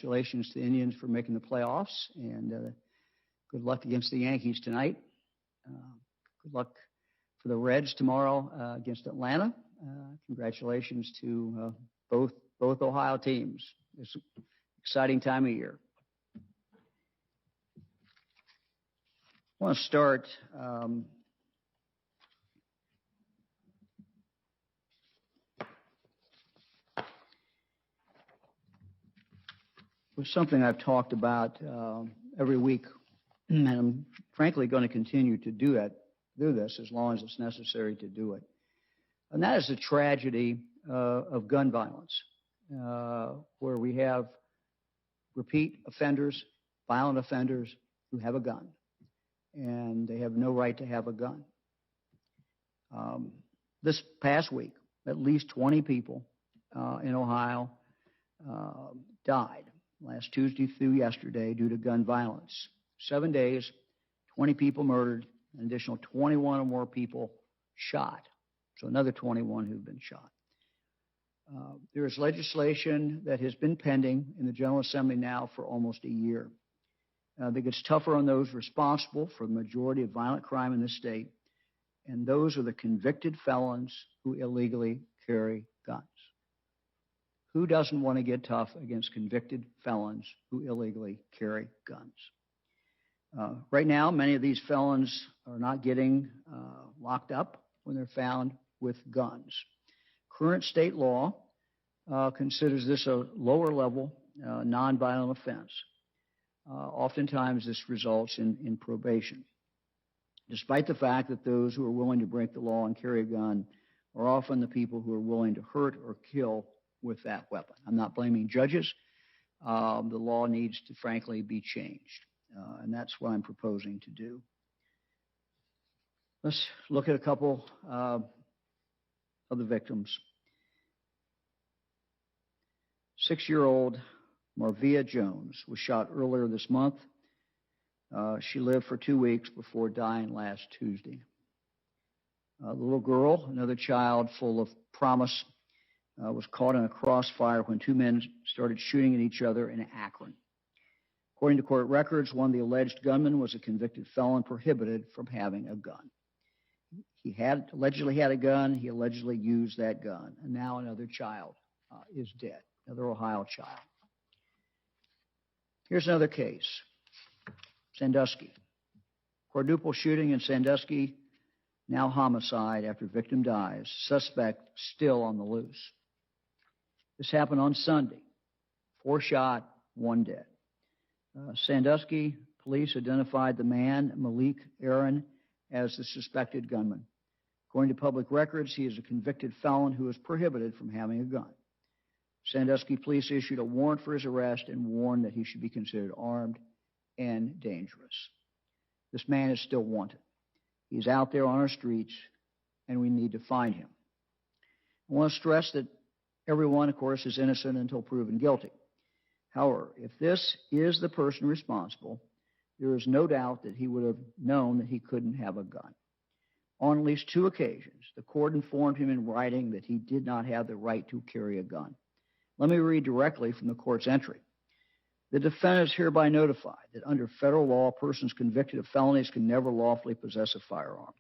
Congratulations to the Indians for making the playoffs, and good luck against the Yankees tonight. Good luck for the Reds tomorrow against Atlanta. Congratulations to both Ohio teams. It's an exciting time of year. I want to start with something I've talked about every week, and I'm frankly going to continue to do this as long as it's necessary to do it. And that is the tragedy of gun violence, where we have repeat offenders, violent offenders who have a gun, and they have no right to have a gun. This past week, at least 20 people in Ohio died last Tuesday through yesterday due to gun violence. 7 days, 20 people murdered, an additional 21 or more people shot. So another 21 who've been shot. There is legislation that has been pending in the General Assembly now for almost a year. I think it's tougher on those responsible for the majority of violent crime in this state, and those are the convicted felons who illegally carry guns. Who doesn't want to get tough against convicted felons who illegally carry guns? Right now, many of these felons are not getting locked up when they're found with guns. Current state law considers this a lower level nonviolent offense. Oftentimes, this results in probation, despite the fact that those who are willing to break the law and carry a gun are often the people who are willing to hurt or kill with that weapon. I'm not blaming judges. The law needs to, frankly, be changed, and that's what I'm proposing to do. Let's look at a couple of the victims. 6-year-old Marvia Jones was shot earlier this month. She lived for 2 weeks before dying last Tuesday. The little girl, another child full of promise, was caught in a crossfire when two men started shooting at each other in Akron. According to court records, one of the alleged gunmen was a convicted felon prohibited from having a gun. He allegedly had a gun. He allegedly used that gun. And now another child is dead, another Ohio child. Here's another case, Sandusky. Quadruple shooting in Sandusky, now homicide after victim dies. Suspect still on the loose. This happened on Sunday. 4 shot, 1 dead. Sandusky police identified the man, Malik Aaron, as the suspected gunman. According to public records, he is a convicted felon who is prohibited from having a gun. Sandusky police issued a warrant for his arrest and warned that he should be considered armed and dangerous. This man is still wanted. He's out there on our streets, and we need to find him. I want to stress that everyone, of course, is innocent until proven guilty. However, if this is the person responsible, there is no doubt that he would have known that he couldn't have a gun. On at least 2 occasions, the court informed him in writing that he did not have the right to carry a gun. Let me read directly from the court's entry. The defendant is hereby notified that under federal law, persons convicted of felonies can never lawfully possess a firearm.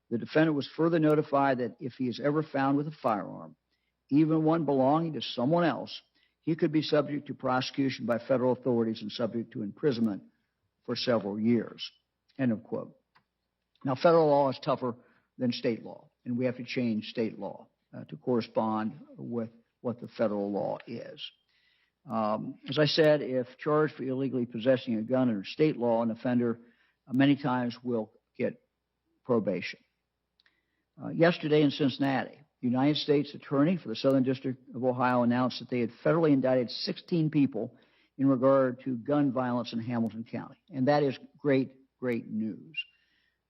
The defendant was further notified that if he is ever found with a firearm, even one belonging to someone else, he could be subject to prosecution by federal authorities and subject to imprisonment for several years. End of quote. Now, federal law is tougher than state law, and we have to change state law to correspond with what the federal law is. As I said, if charged for illegally possessing a gun under state law, an offender many times will get probation. Yesterday in Cincinnati, the United States Attorney for the Southern District of Ohio announced that they had federally indicted 16 people in regard to gun violence in Hamilton County. And that is great, great news.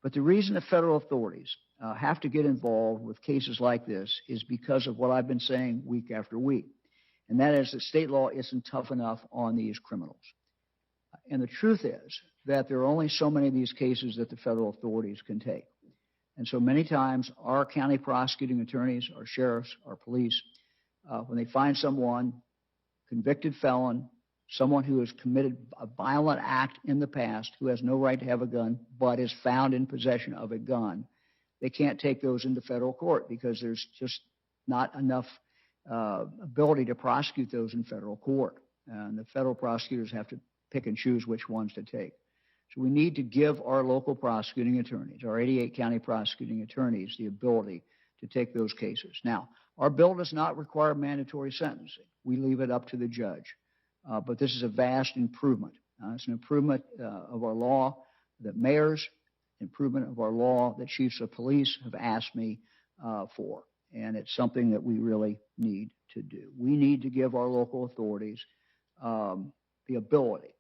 But the reason the federal authorities have to get involved with cases like this is because of what I've been saying week after week. And that is that state law isn't tough enough on these criminals. And the truth is that there are only so many of these cases that the federal authorities can take. And so many times our county prosecuting attorneys, our sheriffs, our police, when they find someone, convicted felon, someone who has committed a violent act in the past, who has no right to have a gun, but is found in possession of a gun, they can't take those into federal court because there's just not enough ability to prosecute those in federal court. And the federal prosecutors have to pick and choose which ones to take. So we need to give our local prosecuting attorneys, our 88 county prosecuting attorneys, the ability to take those cases. Now, our bill does not require mandatory sentencing. We leave it up to the judge. But this is a vast improvement. It's an improvement of our law that mayors, improvement of our law that chiefs of police have asked me for. And it's something that we really need to do. We need to give our local authorities the ability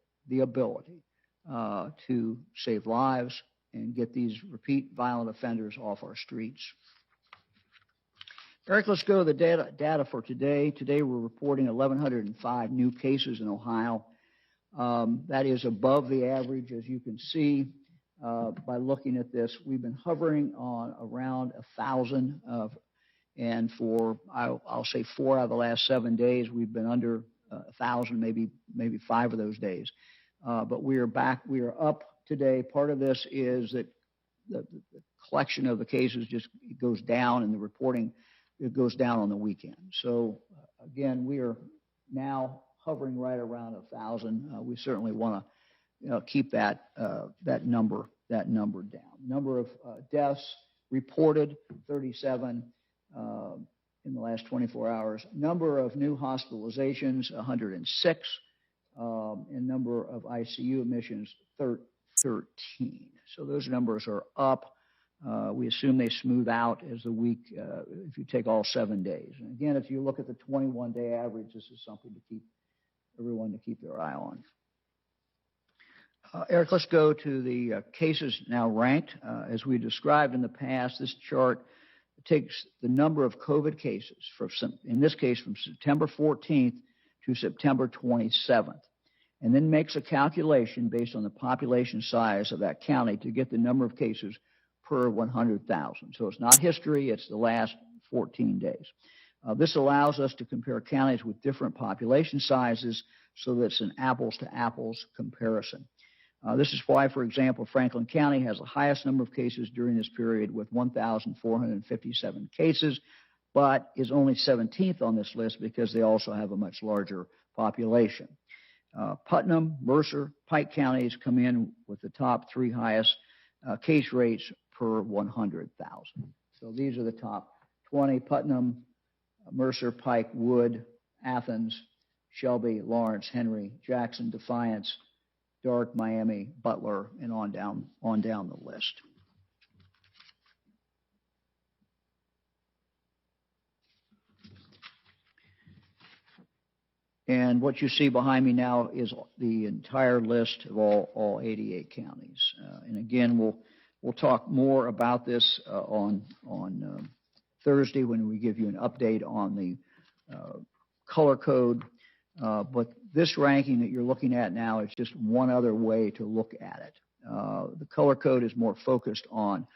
to save lives and get these repeat violent offenders off our streets. Eric, let's go to the data for today. Today we're reporting 1,105 new cases in Ohio. That is above the average, as you can see by looking at this. We've been hovering on around 1,000, and for I'll say 4 out of the last 7 days we've been under 1,000, maybe 5 of those days. But we are back. We are up today. Part of this is that the collection of the cases just goes down, and the reporting it goes down on the weekend. So again, we are now hovering right around 1,000. We certainly want to keep that number down. Number of deaths reported 37 in the last 24 hours. Number of new hospitalizations 106, and number of ICU admissions 13. So those numbers are up. We assume they smooth out as the week, if you take all 7 days. And again, if you look at the 21-day average, this is something to keep everyone to keep their eye on. Eric, let's go to the cases now ranked. As we described in the past, this chart takes the number of COVID cases, in this case from September 14th to September 27th, and then makes a calculation based on the population size of that county to get the number of cases per 100,000. So it's not history, it's the last 14 days. This allows us to compare counties with different population sizes so that it's an apples-to-apples comparison. This is why, for example, Franklin County has the highest number of cases during this period with 1,457 cases, but is only 17th on this list because they also have a much larger population. Putnam, Mercer, Pike counties come in with the top 3 highest case rates per 100,000. So these are the top 20: Putnam, Mercer, Pike, Wood, Athens, Shelby, Lawrence, Henry, Jackson, Defiance, Dark, Miami, Butler, and on down the list. And what you see behind me now is the entire list of all 88 counties. And again, we'll talk more about this on Thursday when we give you an update on the color code. But this ranking that you're looking at now is just one other way to look at it. The color code is more focused on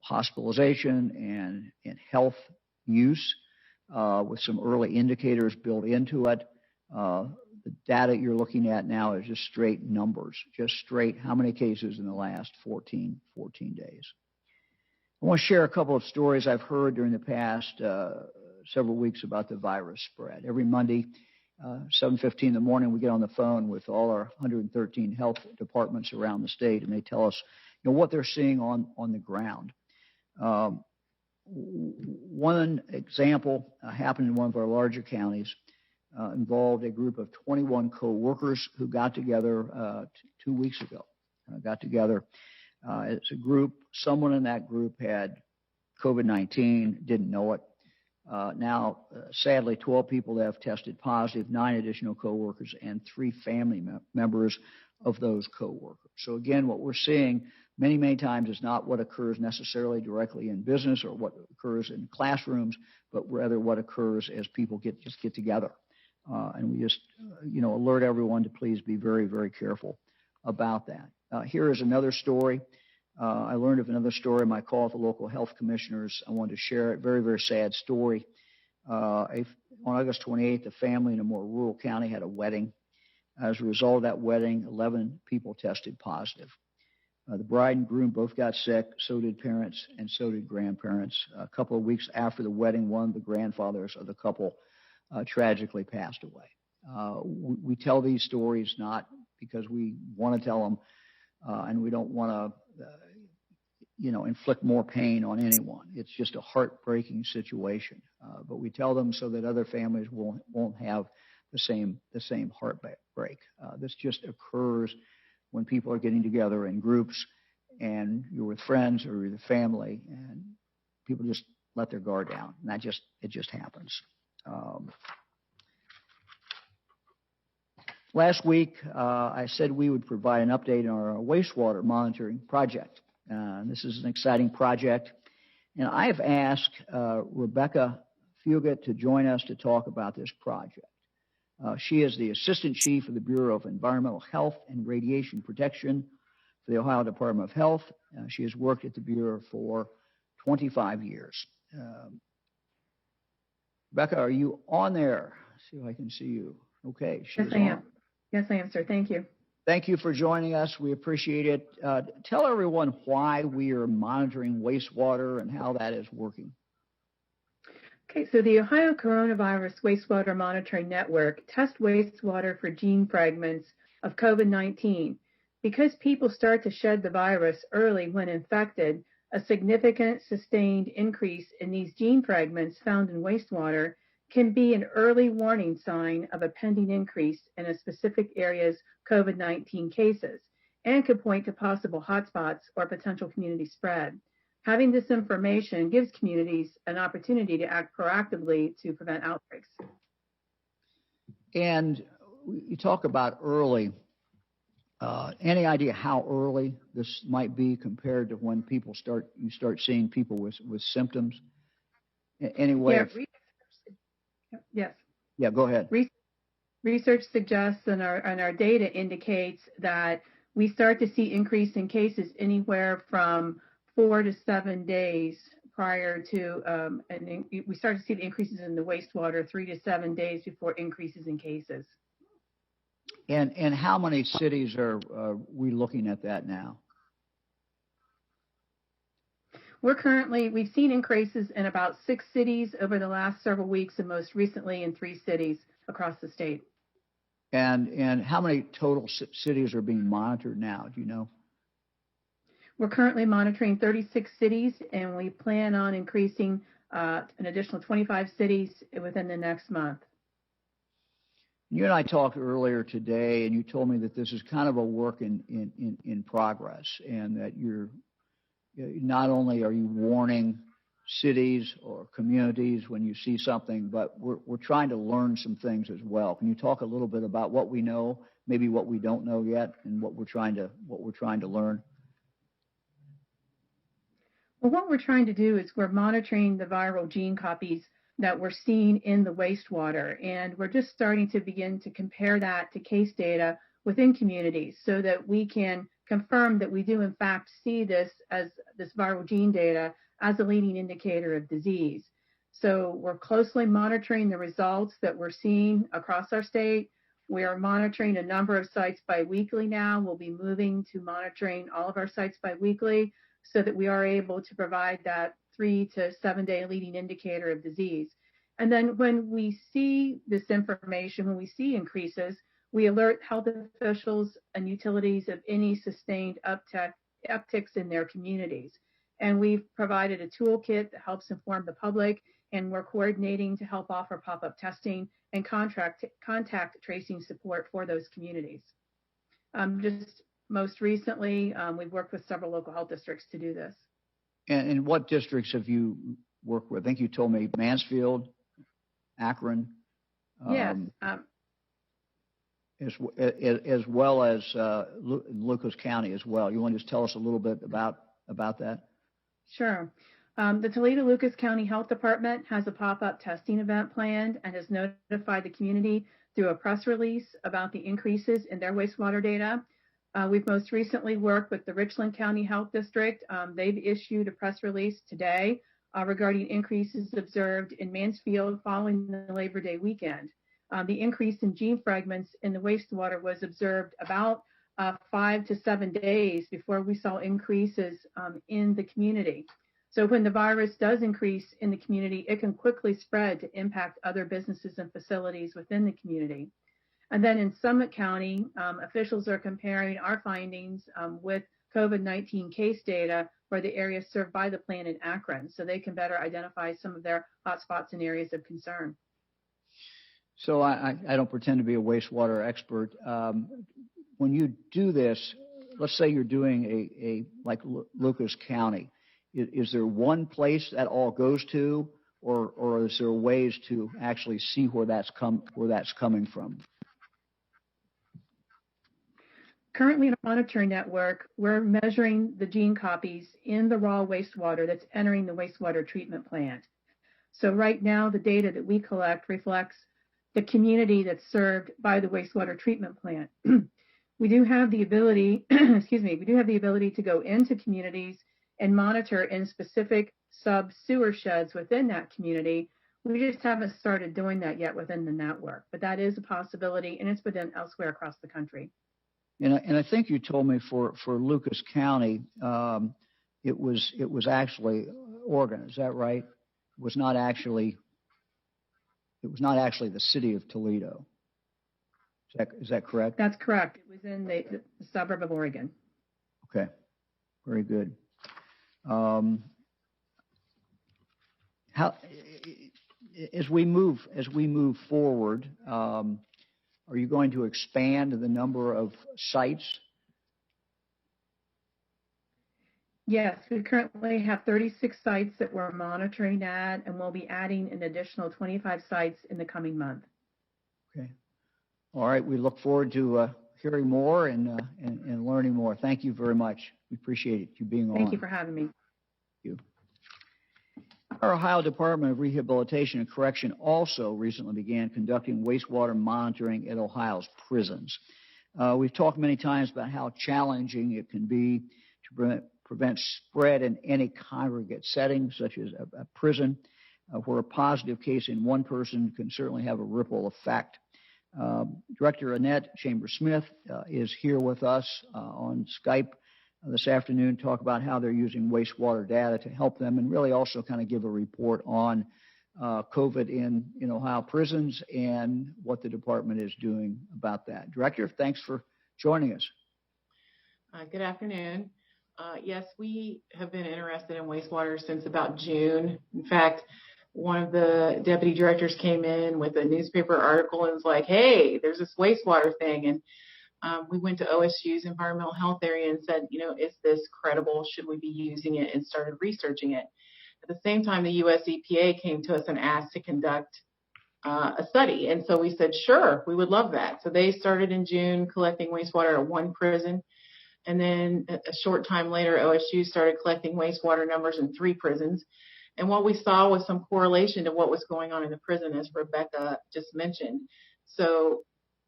hospitalization and health use with some early indicators built into it. The data you're looking at now is just straight numbers, just straight how many cases in the last 14 days. I want to share a couple of stories I've heard during the past several weeks about the virus spread. Every Monday, 7:15 in the morning, we get on the phone with all our 113 health departments around the state, and they tell us, what they're seeing on the ground. One example happened in one of our larger counties. Involved a group of 21 co-workers who got together 2 weeks ago. It's a group. Someone in that group had COVID-19, didn't know it. Now, sadly, 12 people have tested positive, 9 additional co-workers, and 3 family members of those co-workers. So again, what we're seeing many times is not what occurs necessarily directly in business or what occurs in classrooms, but rather what occurs as people just get together. And we just, alert everyone to please be very careful about that. Here is another story. I learned of another story in my call with the local health commissioners. I wanted to share it. Very sad story. On August 28th, a family in a more rural county had a wedding. As a result of that wedding, 11 people tested positive. The bride and groom both got sick, so did parents, and so did grandparents. A couple of weeks after the wedding, one of the grandfathers of the couple tragically passed away. We tell these stories not because we want to tell them, and we don't want to, inflict more pain on anyone. It's just a heartbreaking situation. But we tell them so that other families won't have the same heartbreak. This just occurs when people are getting together in groups and you're with friends or with family, and people just let their guard down. And it just happens. Last week, I said we would provide an update on our wastewater monitoring project. This is an exciting project. And I have asked Rebecca Fugit to join us to talk about this project. She is the Assistant Chief of the Bureau of Environmental Health and Radiation Protection for the Ohio Department of Health. She has worked at the Bureau for 25 years. Rebecca, are you on there? Let's see if I can see you. Okay. Yes, I am. Yes, I am, sir. Thank you. Thank you for joining us. We appreciate it. Tell everyone why we are monitoring wastewater and how that is working. Okay, so the Ohio Coronavirus Wastewater Monitoring Network tests wastewater for gene fragments of COVID-19. Because people start to shed the virus early when infected, a significant sustained increase in these gene fragments found in wastewater can be an early warning sign of a pending increase in a specific area's COVID-19 cases and could point to possible hotspots or potential community spread. Having this information gives communities an opportunity to act proactively to prevent outbreaks. And you talk about early. Any idea how early this might be compared to when you start seeing people with symptoms? Any way? Yes. Yeah, go ahead. Research suggests and our data indicates that we start to see increase in cases anywhere from 4 to 7 days prior to, and we start to see the increases in the wastewater 3 to 7 days before increases in cases. And how many cities are we looking at that now? We've seen increases in about 6 cities over the last several weeks, and most recently in 3 cities across the state. And how many total cities are being monitored now? Do you know? We're currently monitoring 36 cities, and we plan on increasing an additional 25 cities within the next month. You and I talked earlier today, and you told me that this is kind of a work in progress, and that not only are you warning cities or communities when you see something, but we're trying to learn some things as well. Can you talk a little bit about what we know, maybe what we don't know yet, and what we're trying to learn? Well, what we're trying to do is we're monitoring the viral gene copies that we're seeing in the wastewater, and we're just starting to begin to compare that to case data within communities so that we can confirm that we do in fact see this viral gene data as a leading indicator of disease. So we're closely monitoring the results that we're seeing across our state. We are monitoring a number of sites biweekly now. We'll be moving to monitoring all of our sites biweekly so that we are able to provide that 3 to 7 day leading indicator of disease. And then when we see this information, when we see increases, we alert health officials and utilities of any sustained upticks in their communities. And we've provided a toolkit that helps inform the public, and we're coordinating to help offer pop-up testing and contact tracing support for those communities. Just most recently, we've worked with several local health districts to do this. And what districts have you worked with? I think you told me Mansfield, Akron. Yes. As well as Lucas County as well. You want to just tell us a little bit about that? Sure. The Toledo-Lucas County Health Department has a pop-up testing event planned and has notified the community through a press release about the increases in their wastewater data. We've most recently worked with the Richland County Health District. They've issued a press release today regarding increases observed in Mansfield following the Labor Day weekend. the increase in gene fragments in the wastewater was observed about 5 to 7 days before we saw increases in the community. So when the virus does increase in the community, it can quickly spread to impact other businesses and facilities within the community. And then in Summit County, officials are comparing our findings with COVID-19 case data for the areas served by the plant in Akron, so they can better identify some of their hotspots and areas of concern. So I don't pretend to be a wastewater expert. When you do this, let's say you're doing like Lucas County, is there one place that all goes to, or is there ways to actually see where that's coming from? Currently in our monitoring network, we're measuring the gene copies in the raw wastewater that's entering the wastewater treatment plant. So right now, the data that we collect reflects the community that's served by the wastewater treatment plant. We do have the ability, to go into communities and monitor in specific sub-sewer sheds within that community. We just haven't started doing that yet within the network, but that is a possibility, and it's been done elsewhere across the country. And I think you told me for Lucas County, it was actually Oregon. Is that right? It was not actually the city of Toledo. Is that correct? That's correct. It was in the suburb of Oregon. Okay, very good. As we move forward, are you going to expand the number of sites? Yes, we currently have 36 sites that we're monitoring at, and we'll be adding an additional 25 sites in the coming month. Okay. All right. We look forward to hearing more and learning more. Thank you very much. We appreciate it, you being on. Thank you for having me. Thank you. Our Ohio Department of Rehabilitation and Correction also recently began conducting wastewater monitoring at Ohio's prisons. We've talked many times about how challenging it can be to prevent spread in any congregate setting, such as a prison, where a positive case in one person can certainly have a ripple effect. Director Annette Chambers-Smith is here with us on Skype this afternoon to talk about how they're using wastewater data to help them, and really also kind of give a report on COVID in Ohio prisons and what the department is doing about that. Director, thanks for joining us. Good afternoon. Yes, we have been interested in wastewater since about June. In fact, one of the deputy directors came in with a newspaper article and was like, hey, there's this wastewater thing. And we went to OSU's environmental health area and said, is this credible? Should we be using it? And started researching it. At the same time, the US EPA came to us and asked to conduct a study. And so we said, sure, we would love that. So they started in June collecting wastewater at one prison. And then a short time later, OSU started collecting wastewater numbers in 3 prisons. And what we saw was some correlation to what was going on in the prison, as Rebecca just mentioned. So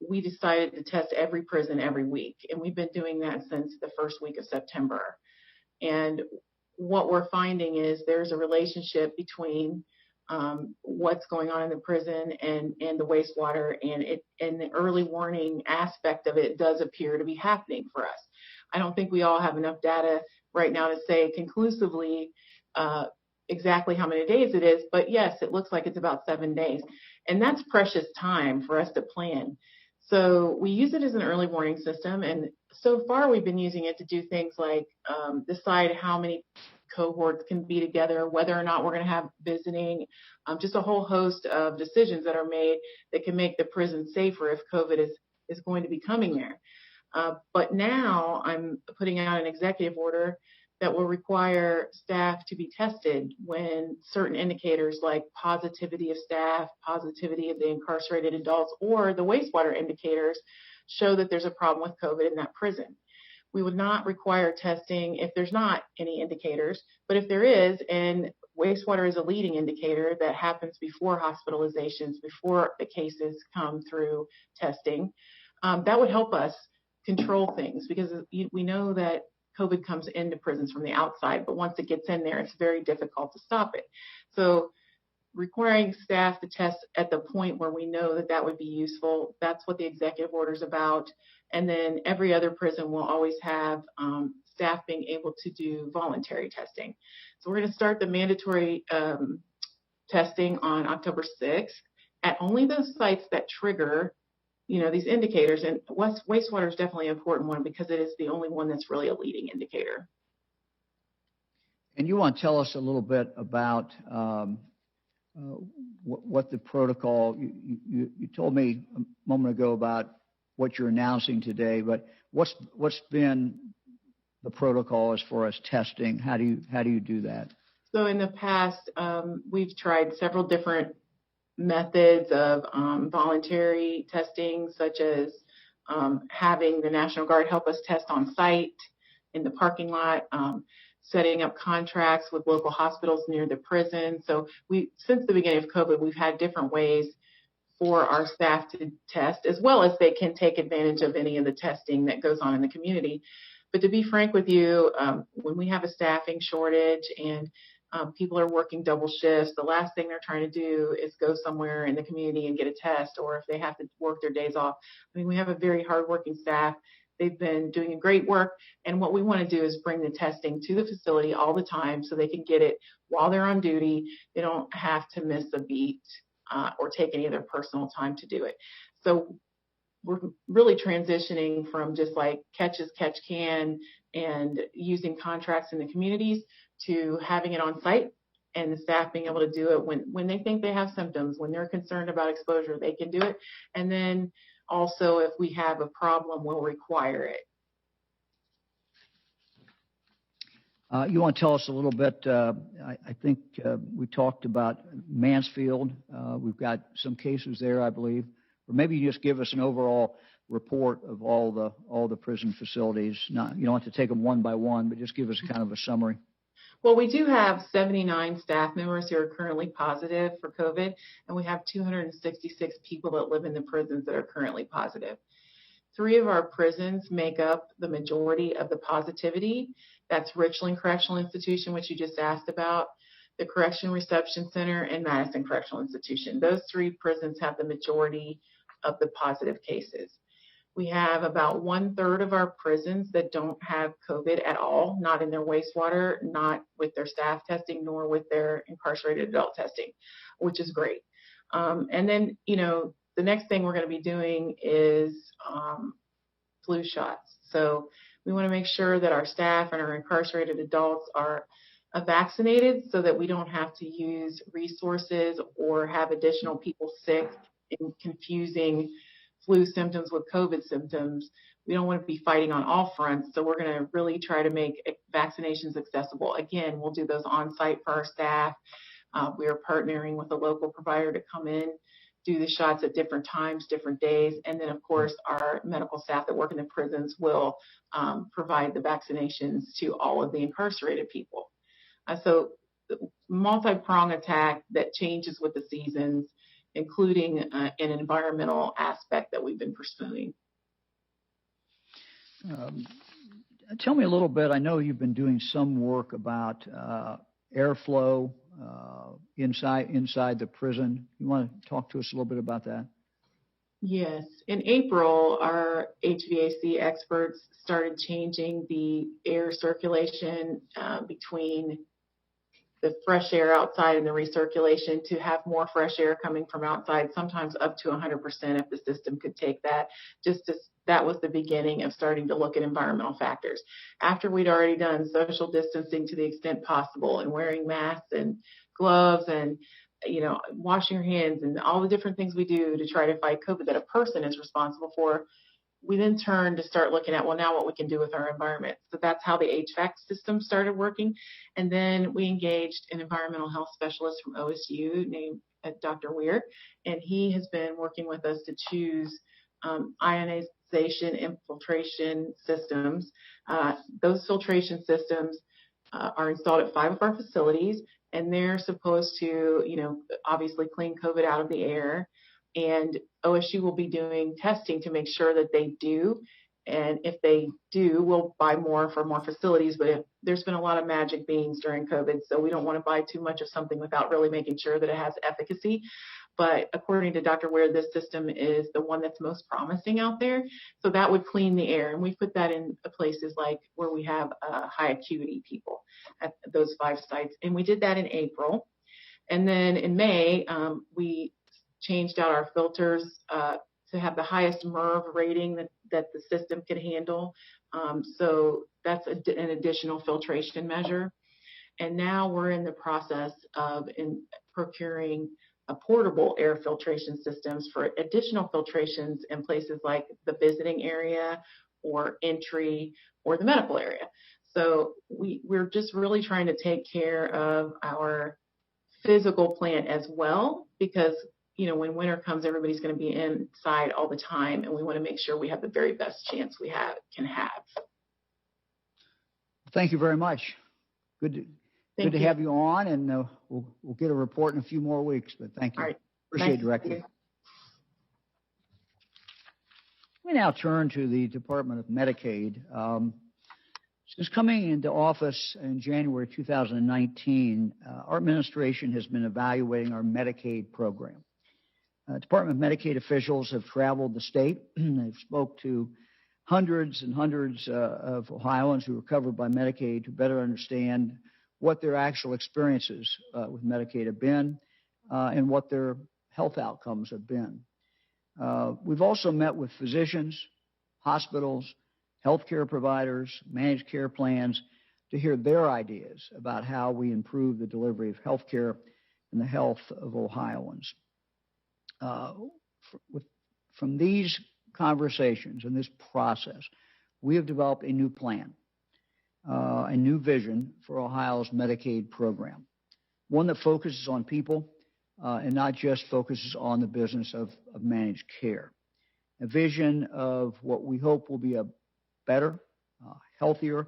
we decided to test every prison every week. And we've been doing that since the first week of September. And what we're finding is there's a relationship between what's going on in the prison and the wastewater, and the early warning aspect of it does appear to be happening for us. I don't think we all have enough data right now to say conclusively exactly how many days it is, but yes, it looks like it's about 7 days. And that's precious time for us to plan. So we use it as an early warning system, and so far we've been using it to do things like decide how many cohorts can be together, whether or not we're going to have visiting, just a whole host of decisions that are made that can make the prison safer if COVID is going to be coming there. But now I'm putting out an executive order that will require staff to be tested when certain indicators like positivity of staff, positivity of the incarcerated adults, or the wastewater indicators show that there's a problem with COVID in that prison. We would not require testing if there's not any indicators, but if there is, and wastewater is a leading indicator that happens before hospitalizations, before the cases come through testing, that would help us control things, because we know that COVID comes into prisons from the outside, but once it gets in there, it's very difficult to stop it. So requiring staff to test at the point where we know that that would be useful. That's what the executive order is about. And then every other prison will always have staff being able to do voluntary testing. So we're going to start the mandatory testing on October 6th at only those sites that trigger, these indicators. And wastewater is definitely an important one because it is the only one that's really a leading indicator. And you want to tell us a little bit about what the protocol, you told me a moment ago about what you're announcing today, but what's been the protocol as far as testing? How do you do that? So in the past, we've tried several different methods of voluntary testing, such as having the National Guard help us test on site in the parking lot, setting up contracts with local hospitals near the prison. So since the beginning of COVID, we've had different ways for our staff to test, as well as they can take advantage of any of the testing that goes on in the community. But to be frank with you, when we have a staffing shortage and people are working double shifts, the last thing they're trying to do is go somewhere in the community and get a test, or if they have to work their days off. I mean, we have a very hardworking staff. They've been doing great work, and what we want to do is bring the testing to the facility all the time so they can get it while they're on duty. They don't have to miss a beat or take any of their personal time to do it. So we're really transitioning from just like catch as catch can and using contracts in the communities to having it on site and the staff being able to do it when they think they have symptoms, when they're concerned about exposure, they can do it. And then also if we have a problem, we'll require it. You want to tell us a little bit, I think we talked about Mansfield. We've got some cases there, I believe. Or maybe you just give us an overall report of all the prison facilities. You don't have to take them one by one, but just give us kind of a summary. Well, we do have 79 staff members who are currently positive for COVID, and we have 266 people that live in the prisons that are currently positive. 3 of our prisons make up the majority of the positivity. That's Richland Correctional Institution, which you just asked about, the Correction Reception Center, and Madison Correctional Institution. Those 3 prisons have the majority of the positive cases. We have about 1/3 of our prisons that don't have COVID at all, not in their wastewater, not with their staff testing, nor with their incarcerated adult testing, which is great. And then, the next thing we're going to be doing is flu shots. So we want to make sure that our staff and our incarcerated adults are vaccinated so that we don't have to use resources or have additional people sick in confusing flu symptoms with COVID symptoms. We don't want to be fighting on all fronts, so we're going to really try to make vaccinations accessible. Again, we'll do those on site for our staff. We are partnering with a local provider to come in, do the shots at different times, different days, and then of course our medical staff that work in the prisons will provide the vaccinations to all of the incarcerated people. So multi-prong attack that changes with the seasons, including an environmental aspect that we've been pursuing. Tell me a little bit. I know you've been doing some work about airflow inside the prison. You want to talk to us a little bit about that? Yes. In April, our HVAC experts started changing the air circulation between the fresh air outside and the recirculation to have more fresh air coming from outside, sometimes up to 100% if the system could take that. That was the beginning of starting to look at environmental factors. After we'd already done social distancing to the extent possible and wearing masks and gloves and washing your hands and all the different things we do to try to fight COVID that a person is responsible for, we then turned to start looking at, now what we can do with our environment. So that's how the HVAC system started working. And then we engaged an environmental health specialist from OSU named Dr. Weir, and he has been working with us to choose ionization infiltration systems. Those filtration systems are installed at 5 of our facilities, and they're supposed to, obviously clean COVID out of the air. And OSU will be doing testing to make sure that they do. And if they do, we'll buy more for more facilities. But there's been a lot of magic beans during COVID, so we don't want to buy too much of something without really making sure that it has efficacy. But according to Dr. Ware, this system is the one that's most promising out there. So that would clean the air. And we put that in places like where we have high acuity people at those 5 sites. And we did that in April. And then in May, we changed out our filters to have the highest MERV rating that the system could handle. So that's an additional filtration measure. And now we're in the process of procuring portable air filtration systems for additional filtrations in places like the visiting area or entry or the medical area. So we're just really trying to take care of our physical plant as well, because when winter comes, everybody's going to be inside all the time, and we want to make sure we have the very best chance we can have. Thank you very much. Good to have you on, and we'll get a report in a few more weeks. But thank you. All right. Appreciate it, Director. We now turn to the Department of Medicaid. Since coming into office in January 2019, our administration has been evaluating our Medicaid program. Department of Medicaid officials have traveled the state. They've spoke to hundreds and hundreds of Ohioans who are covered by Medicaid to better understand what their actual experiences with Medicaid have been and what their health outcomes have been. We've also met with physicians, hospitals, healthcare providers, managed care plans to hear their ideas about how we improve the delivery of healthcare and the health of Ohioans. From these conversations and this process, we have developed a new plan, a new vision for Ohio's Medicaid program, one that focuses on people and not just focuses on the business of managed care, a vision of what we hope will be a better, healthier,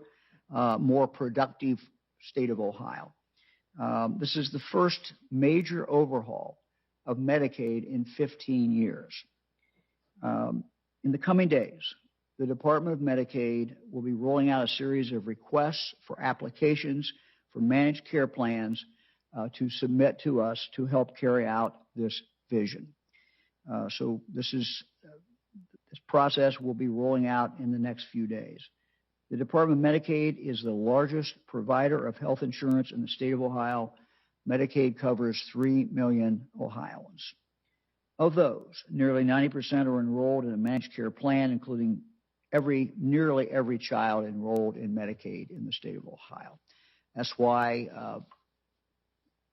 more productive state of Ohio. This is the first major overhaul of Medicaid in 15 years. In the coming days, the Department of Medicaid will be rolling out a series of requests for applications for managed care plans to submit to us to help carry out this vision. So this process will be rolling out in the next few days. The Department of Medicaid is the largest provider of health insurance in the state of Ohio. Medicaid covers 3 million Ohioans. Of those, nearly 90% are enrolled in a managed care plan, including nearly every child enrolled in Medicaid in the state of Ohio. That's why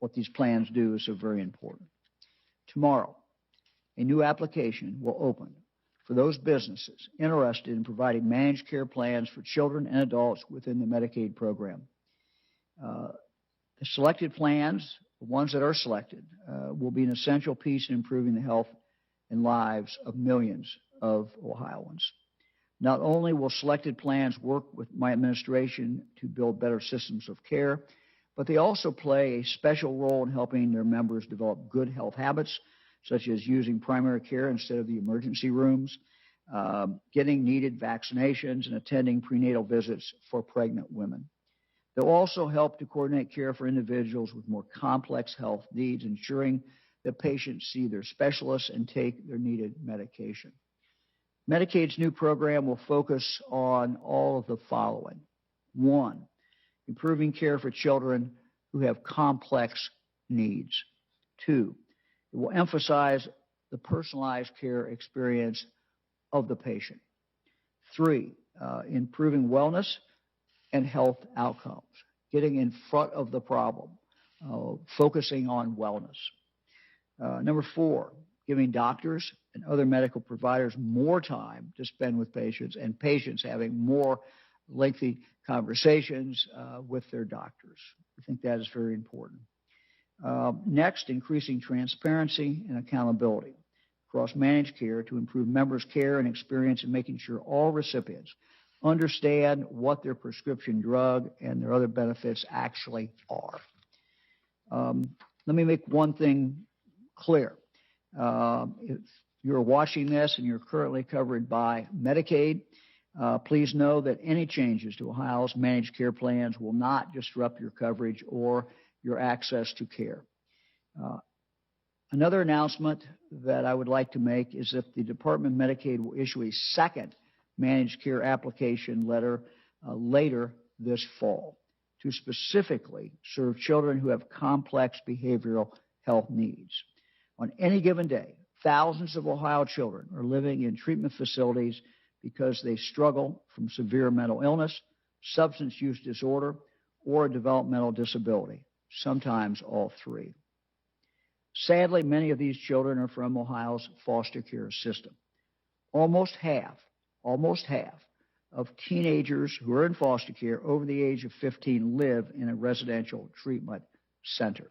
what these plans do is so very important. Tomorrow, a new application will open for those businesses interested in providing managed care plans for children and adults within the Medicaid program. The selected plans, the ones that are selected, will be an essential piece in improving the health and lives of millions of Ohioans. Not only will selected plans work with my administration to build better systems of care, but they also play a special role in helping their members develop good health habits, such as using primary care instead of the emergency rooms, getting needed vaccinations, and attending prenatal visits for pregnant women. They'll also help to coordinate care for individuals with more complex health needs, ensuring that patients see their specialists and take their needed medication. Medicaid's new program will focus on all of the following. 1, improving care for children who have complex needs. 2, it will emphasize the personalized care experience of the patient. 3, improving wellness and health outcomes, getting in front of the problem, focusing on wellness. Number 4, giving doctors and other medical providers more time to spend with patients, and patients having more lengthy conversations with their doctors. I think that is very important. Next, increasing transparency and accountability across managed care to improve members' care and experience in making sure all recipients understand what their prescription drug and their other benefits actually are. Let me make one thing clear. If you're watching this and you're currently covered by Medicaid, Please know that any changes to Ohio's managed care plans will not disrupt your coverage or your access to care. Another announcement that I would like to make is that the Department of Medicaid will issue a second managed care application letter later this fall to specifically serve children who have complex behavioral health needs. On any given day, thousands of Ohio children are living in treatment facilities because they struggle from severe mental illness, substance use disorder, or a developmental disability, sometimes all three. Sadly, many of these children are from Ohio's foster care system. Almost half of teenagers who are in foster care over the age of 15 live in a residential treatment center.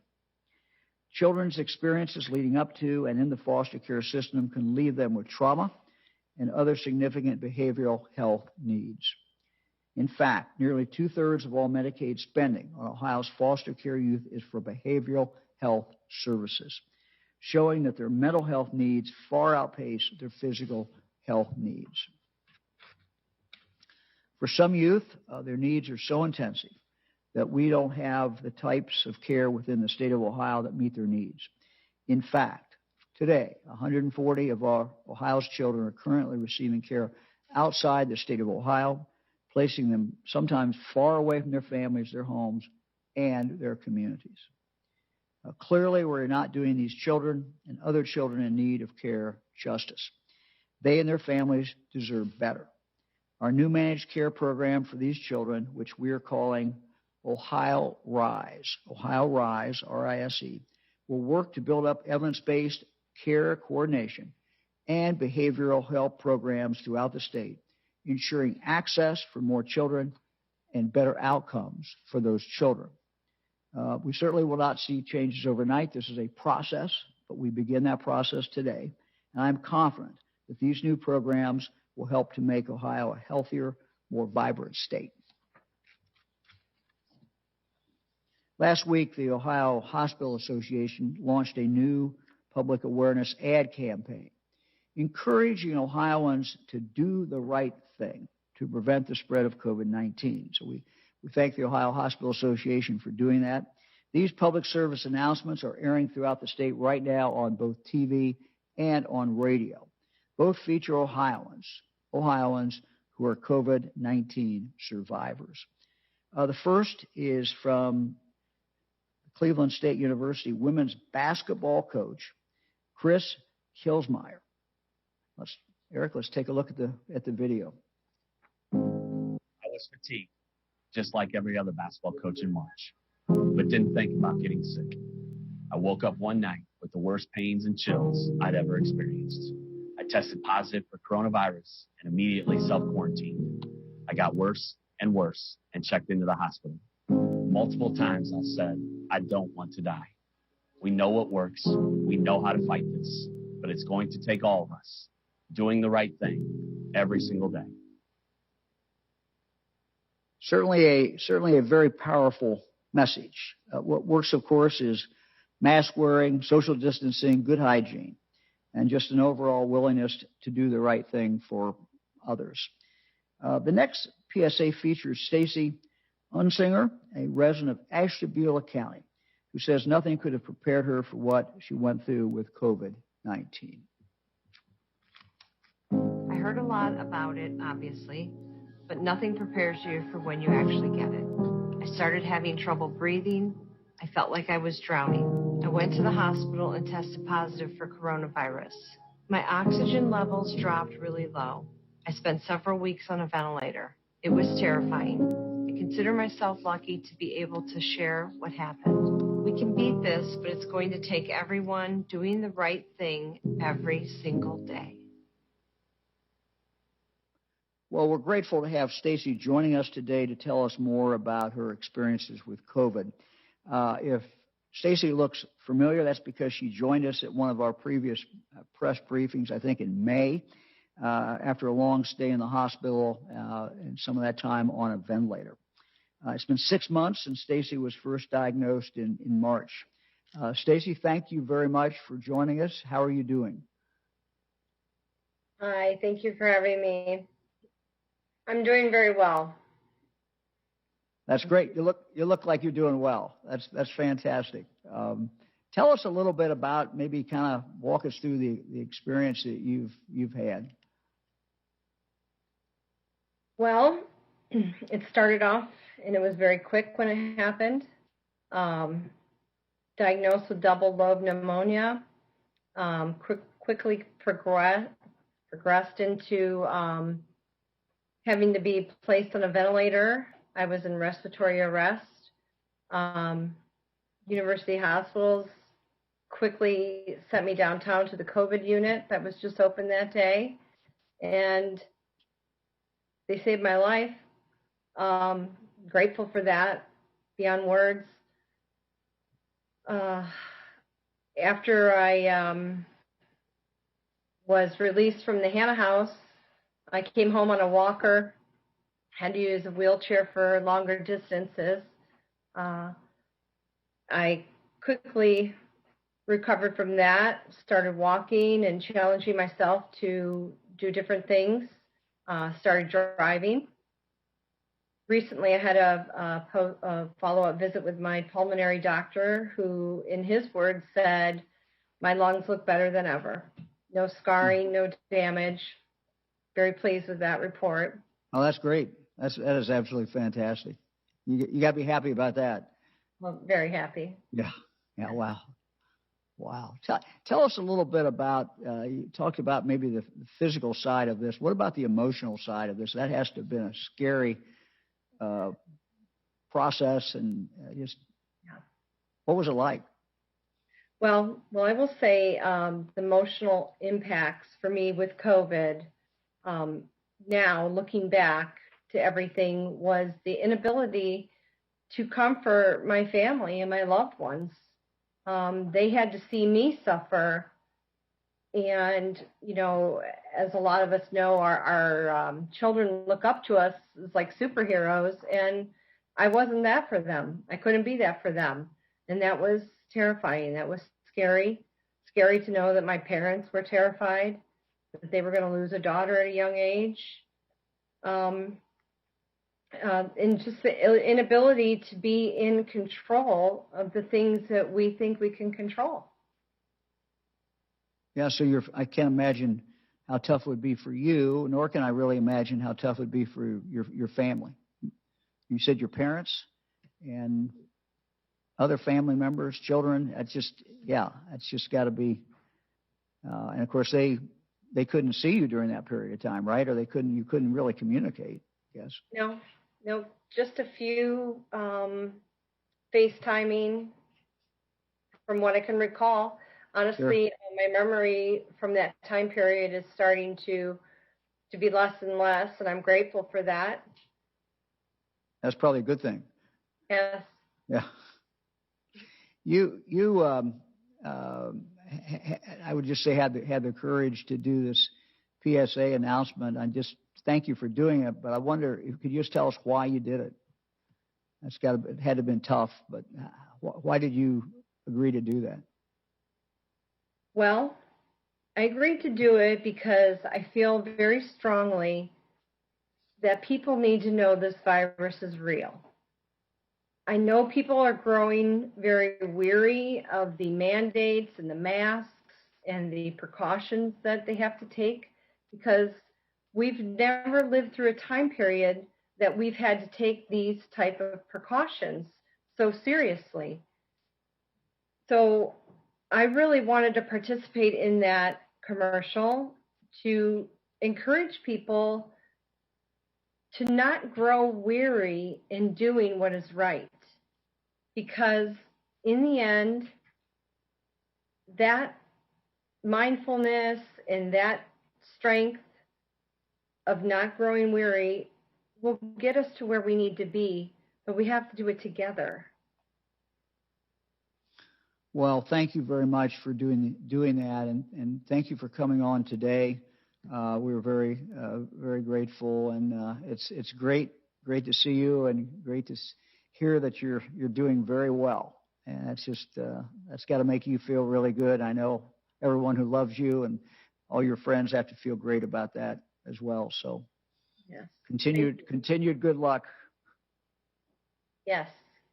Children's experiences leading up to and in the foster care system can leave them with trauma and other significant behavioral health needs. In fact, nearly 2/3 of all Medicaid spending on Ohio's foster care youth is for behavioral health services, showing that their mental health needs far outpace their physical health needs. For some youth, their needs are so intensive that we don't have the types of care within the state of Ohio that meet their needs. In fact, today, 140 of our Ohio's children are currently receiving care outside the state of Ohio, placing them sometimes far away from their families, their homes, and their communities. Clearly, we're not doing these children and other children in need of care justice. They and their families deserve better. Our new managed care program for these children, which we are calling Ohio RISE, R-I-S-E, will work to build up evidence-based care coordination and behavioral health programs throughout the state, ensuring access for more children and better outcomes for those children. We certainly will not see changes overnight. This is a process, but we begin that process today. And I'm confident that these new programs will help to make Ohio a healthier, more vibrant state. Last week, the Ohio Hospital Association launched a new public awareness ad campaign, encouraging Ohioans to do the right thing to prevent the spread of COVID-19. So we thank the Ohio Hospital Association for doing that. These public service announcements are airing throughout the state right now on both TV and on radio. Both feature Ohioans who are COVID-19 survivors. The first is from Cleveland State University women's basketball coach, Chris Kilsmeyer. Eric, let's take a look at the video. I was fatigued, just like every other basketball coach in March, but didn't think about getting sick. I woke up one night with the worst pains and chills I'd ever experienced. I tested positive for coronavirus and immediately self-quarantined. I got worse and worse and checked into the hospital. Multiple times I said, I don't want to die. We know what works. We know how to fight this, but it's going to take all of us doing the right thing every single day. Certainly a very powerful message. What works, of course, is mask wearing, social distancing, good hygiene, and just an overall willingness to do the right thing for others. The next PSA features Stacy Unsinger, a resident of Ashtabula County, who says nothing could have prepared her for what she went through with COVID-19. I heard a lot about it, obviously, but nothing prepares you for when you actually get it. I started having trouble breathing. I felt like I was drowning. I went to the hospital and tested positive for coronavirus. My oxygen levels dropped really low. I spent several weeks on a ventilator. It was terrifying. I consider myself lucky to be able to share what happened. We can beat this, but it's going to take everyone doing the right thing every single day. Well, we're grateful to have Stacy joining us today to tell us more about her experiences with COVID. If Stacy looks familiar, that's because she joined us at one of our previous press briefings, I think in May, after a long stay in the hospital and some of that time on a ventilator. It's been 6 months since Stacy was first diagnosed in March. Stacy, thank you very much for joining us. How are you doing? Hi, thank you for having me. I'm doing very well. That's great. You look like you're doing well. That's fantastic. Tell us a little bit about, maybe kind of walk us through the experience that you've had. Well, it started off, and it was very quick when it happened. Diagnosed with double lobe pneumonia. Quickly progressed into having to be placed on a ventilator. I was in respiratory arrest. University hospitals quickly sent me downtown to the COVID unit that was just open that day, and they saved my life. Grateful for that, beyond words. After I was released from the Hannah House, I came home on a walker, had to use a wheelchair for longer distances. I quickly recovered from that, started walking and challenging myself to do different things, started driving. Recently, I had a follow-up visit with my pulmonary doctor, who, in his words, said, my lungs look better than ever. No scarring, no damage. Very pleased with that report. Oh, that's great. That is absolutely fantastic. You got to be happy about that. Well, very happy. Yeah. Wow. Tell us a little bit about, you talked about maybe the physical side of this. What about the emotional side of this? That has to have been a scary process, and what was it like? Well, I will say the emotional impacts for me with COVID, now looking back to everything, was the inability to comfort my family and my loved ones. They had to see me suffer. And, as a lot of us know, our children look up to us as like superheroes, and I wasn't that for them. I couldn't be that for them. And that was terrifying. That was scary to know that my parents were terrified, that they were going to lose a daughter at a young age. And just the inability to be in control of the things that we think we can control. Yeah, so I can't imagine how tough it would be for you, nor can I really imagine how tough it would be for your family. You said your parents and other family members, children. That's just got to be. And of course, they couldn't see you during that period of time, right? Or you couldn't really communicate. Yes. No, just a few FaceTiming, from what I can recall. Honestly, sure. My memory from that time period is starting to be less and less, and I'm grateful for that. That's probably a good thing. Yes. Yeah. I would just say had the courage to do this PSA announcement. I just thank you for doing it, but I wonder if could you just tell us why you did it? It had to have been tough, but why did you agree to do that? Well, I agreed to do it because I feel very strongly that people need to know this virus is real. I know people are growing very weary of the mandates and the masks and the precautions that they have to take, because we've never lived through a time period that we've had to take these type of precautions so seriously. So I really wanted to participate in that commercial to encourage people to not grow weary in doing what is right. Because in the end, that mindfulness and that strength of not growing weary will get us to where we need to be, but we have to do it together. Well, thank you very much for doing that, and thank you for coming on today. We were very grateful, and it's great to see you, and great to hear that you're doing very well. And that's got to make you feel really good. I know everyone who loves you and all your friends have to feel great about that as well. So Yes. Continued good luck. Yes.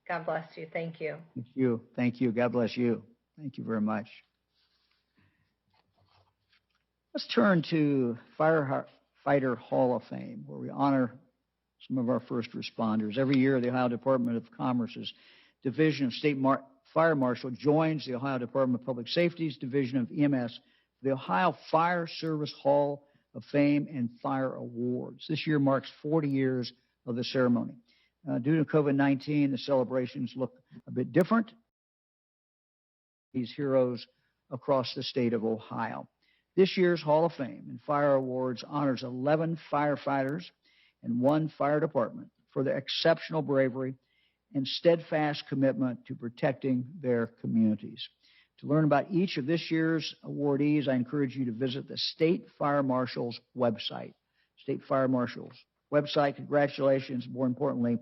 God bless you. Thank you. Thank you. Thank you. God bless you. Thank you very much. Let's turn to Firefighter Hall of Fame, where we honor some of our first responders. Every year, the Ohio Department of Commerce's Division of State Fire Marshal joins the Ohio Department of Public Safety's Division of EMS for the Ohio Fire Service Hall of Fame and Fire Awards. This year marks 40 years of the ceremony. Due to COVID-19, the celebrations look a bit different. These heroes across the state of Ohio. This year's Hall of Fame and Fire Awards honors 11 firefighters and 1 fire department for their exceptional bravery and steadfast commitment to protecting their communities. To learn about each of this year's awardees, I encourage you to visit the State Fire Marshal's website. State Fire Marshal's website. Congratulations. More importantly,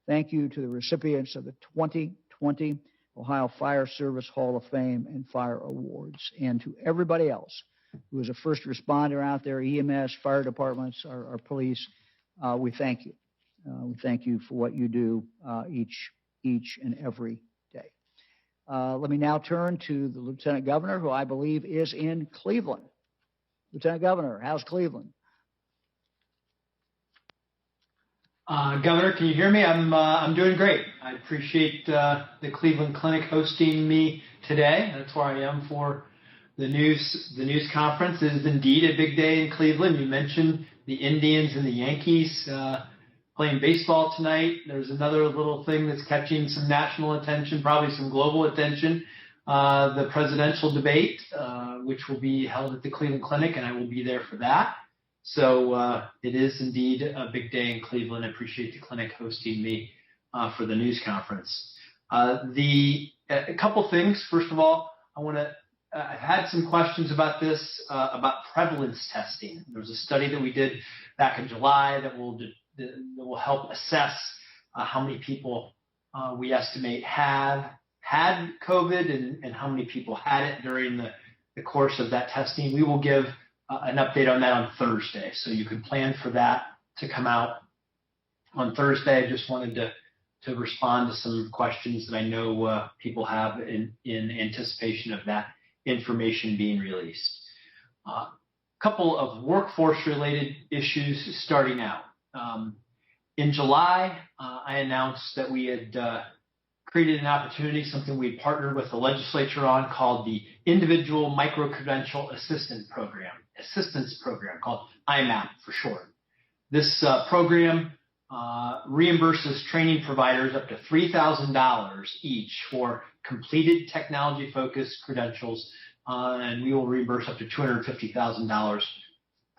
thank you to the recipients of the 2020 Ohio Fire Service Hall of Fame and Fire Awards, and to everybody else who is a first responder out there, EMS, fire departments, our police. We thank you. We thank you for what you do each and every day. Let me now turn to the Lieutenant Governor, who I believe is in Cleveland. Lieutenant Governor, how's Cleveland? Governor, can you hear me? I'm doing great. I appreciate the Cleveland Clinic hosting me today. That's where I am for the news conference. It is indeed a big day in Cleveland. You mentioned the Indians and the Yankees playing baseball tonight. There's another little thing that's catching some national attention, probably some global attention, the presidential debate, which will be held at the Cleveland Clinic, and I will be there for that. So it is indeed a big day in Cleveland. I appreciate the clinic hosting me for the news conference. A couple things. First of all, I've had some questions about this, about prevalence testing. There was a study that we did back in July that will help assess how many people we estimate have had COVID and how many people had it during the course of that testing. We will give an update on that on Thursday, so you can plan for that to come out on Thursday. I just wanted to respond to some questions that I know people have in anticipation of that information being released. A couple of workforce-related issues starting out. In July, I announced that we had created an opportunity, something we had partnered with the legislature on, called the Individual Micro-Credential Assistance Program, called Imap for short. This program reimburses training providers up to $3,000 each for completed technology-focused credentials, and we will reimburse up to $250,000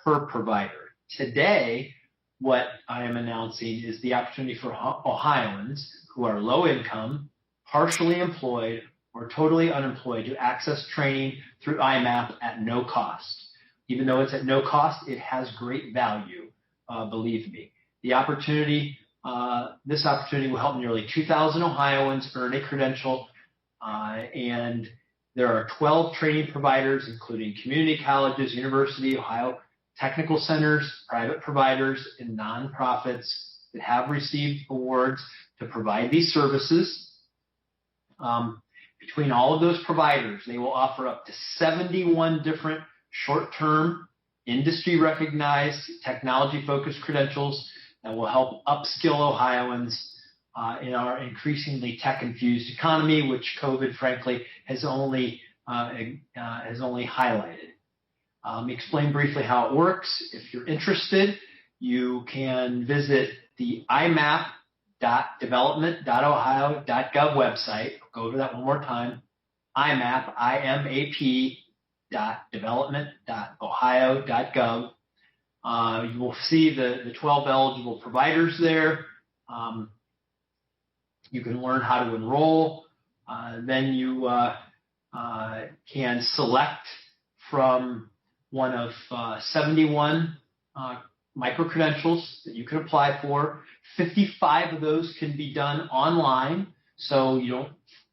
per provider. Today, what I am announcing is the opportunity for Ohioans who are low income, partially employed, or totally unemployed to access training through IMAP at no cost. Even though it's at no cost, it has great value, believe me. This opportunity will help nearly 2,000 Ohioans earn a credential, and there are 12 training providers, including community colleges, university, Ohio technical centers, private providers, and nonprofits that have received awards to provide these services. Between all of those providers, they will offer up to 71 different short-term, industry-recognized, technology-focused credentials that will help upskill Ohioans in our increasingly tech-infused economy, which COVID, frankly, has only highlighted. Explain briefly how it works. If you're interested, you can visit the imap.development.ohio.gov website. I'll go over that one more time. IMAP, IMAP.development.ohio.gov. You will see the 12 eligible providers there. You can learn how to enroll. Then you can select from one of 71 micro-credentials that you can apply for. 55 of those can be done online. So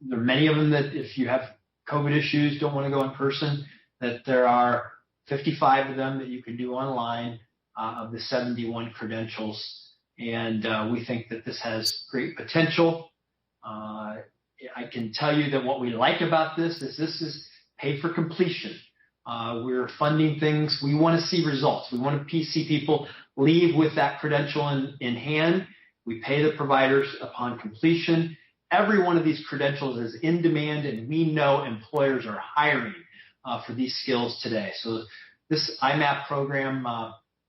there are many of them that if you have COVID issues, don't want to go in person, that there are 55 of them that you can do online. of the 71 credentials. And we think that this has great potential. I can tell you that what we like about this is pay for completion. We're funding things. We want to see results. We want to see people leave with that credential in hand. We pay the providers upon completion. Every one of these credentials is in demand, and we know employers are hiring for these skills today. So this IMAP program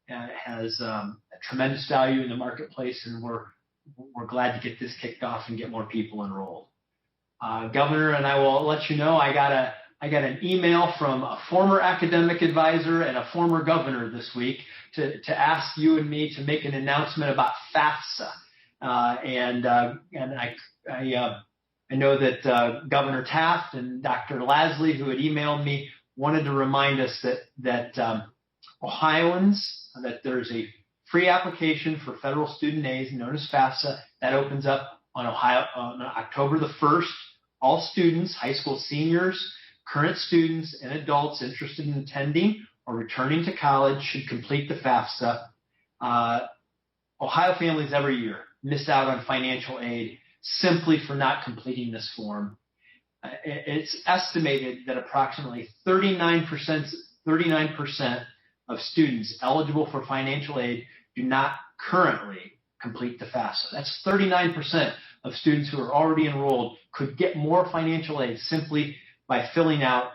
has a tremendous value in the marketplace, and we're glad to get this kicked off and get more people enrolled. Governor, and I will let you know, I got an email from a former academic advisor and a former governor this week to ask you and me to make an announcement about FAFSA. And I know that Governor Taft and Dr. Lasley, who had emailed me, wanted to remind us that Ohioans, that there's a free application for federal student aid known as FAFSA that opens up on October the 1st. All students, high school seniors, current students, and adults interested in attending or returning to college should complete the FAFSA. Ohio families every year miss out on financial aid simply for not completing this form. It's estimated that approximately 39% of students eligible for financial aid do not currently complete the FAFSA. That's 39% of students who are already enrolled could get more financial aid simply by filling out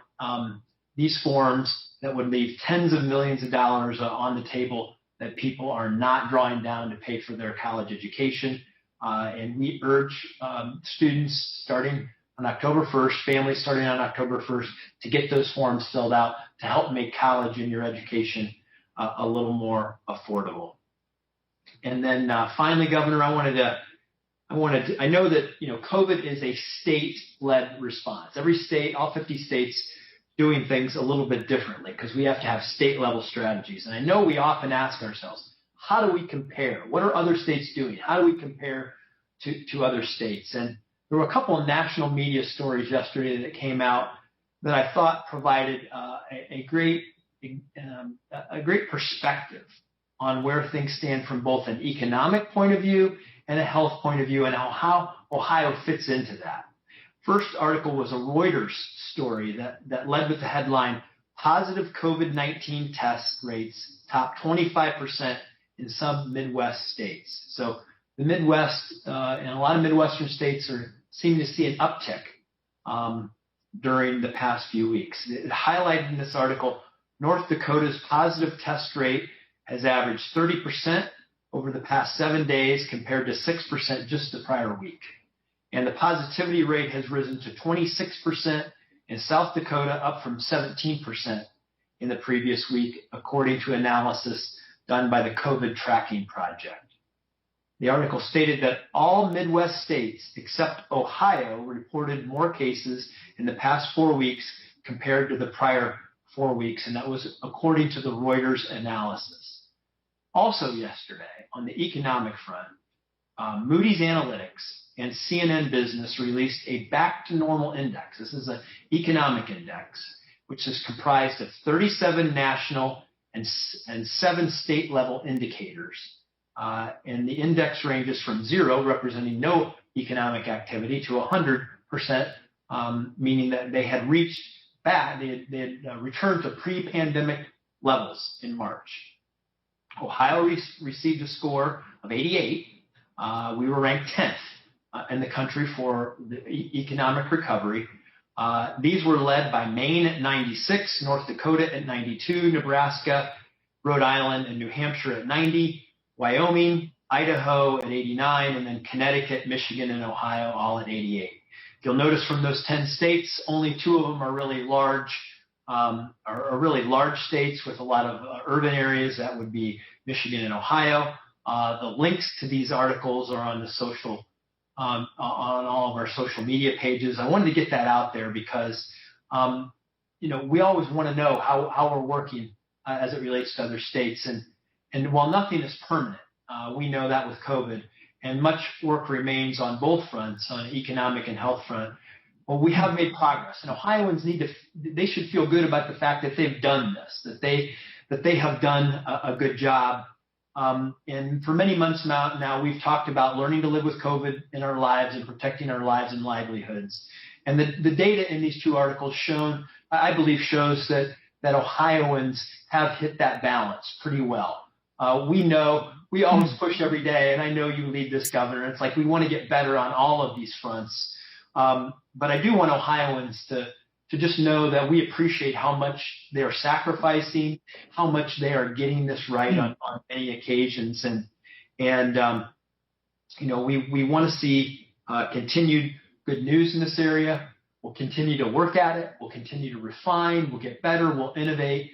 these forms that would leave tens of millions of dollars on the table that people are not drawing down to pay for their college education. And we urge students starting on October 1st, families starting on October 1st, to get those forms filled out to help make college and your education a little more affordable. And then finally, Governor, I know that, COVID is a state-led response. Every state, all 50 states, doing things a little bit differently because we have to have state-level strategies. And I know we often ask ourselves, how do we compare? What are other states doing? How do we compare to other states? And there were a couple of national media stories yesterday that came out that I thought provided a great perspective on where things stand from both an economic point of view and a health point of view, and how Ohio fits into that. First article was a Reuters story that led with the headline, "Positive COVID-19 test rates top 25% in some Midwest states." So the Midwest and a lot of Midwestern states seem to see an uptick during the past few weeks. It highlighted in this article, North Dakota's positive test rate has averaged 30% over the past 7 days compared to 6% just the prior week. And the positivity rate has risen to 26% in South Dakota, up from 17% in the previous week, according to analysis done by the COVID Tracking Project. The article stated that all Midwest states except Ohio reported more cases in the past 4 weeks compared to the prior 4 weeks, and that was according to the Reuters analysis. Also yesterday, on the economic front, Moody's Analytics and CNN Business released a back-to-normal index. This is an economic index, which is comprised of 37 national and 7 state-level indicators. And the index ranges from 0, representing no economic activity, to 100%, meaning that they had returned to pre-pandemic levels in March. Ohio received a score of 88. We were ranked 10th in the country for the economic recovery. These were led by Maine at 96, North Dakota at 92, Nebraska, Rhode Island, and New Hampshire at 90, Wyoming, Idaho at 89, and then Connecticut, Michigan, and Ohio all at 88. You'll notice from those 10 states, only 2 of them are really large states with a lot of urban areas. That would be Michigan and Ohio. The links to these articles are on on all of our social media pages. I wanted to get that out there because, we always want to know how we're working as it relates to other states. And while nothing is permanent, we know that with COVID, and much work remains on both fronts, on economic and health front. Well, we have made progress, and Ohioans they should feel good about the fact that they've done this, that that they have done a good job. And for many months now, we've talked about learning to live with COVID in our lives and protecting our lives and livelihoods. And the data in these two articles I believe shows that Ohioans have hit that balance pretty well. We know we always push every day, and I know you lead this, Governor. It's like we want to get better on all of these fronts. But I do want Ohioans to just know that we appreciate how much they are sacrificing, how much they are getting this right on many occasions. And we want to see continued good news in this area. We'll continue to work at it. We'll continue to refine. We'll get better. We'll innovate.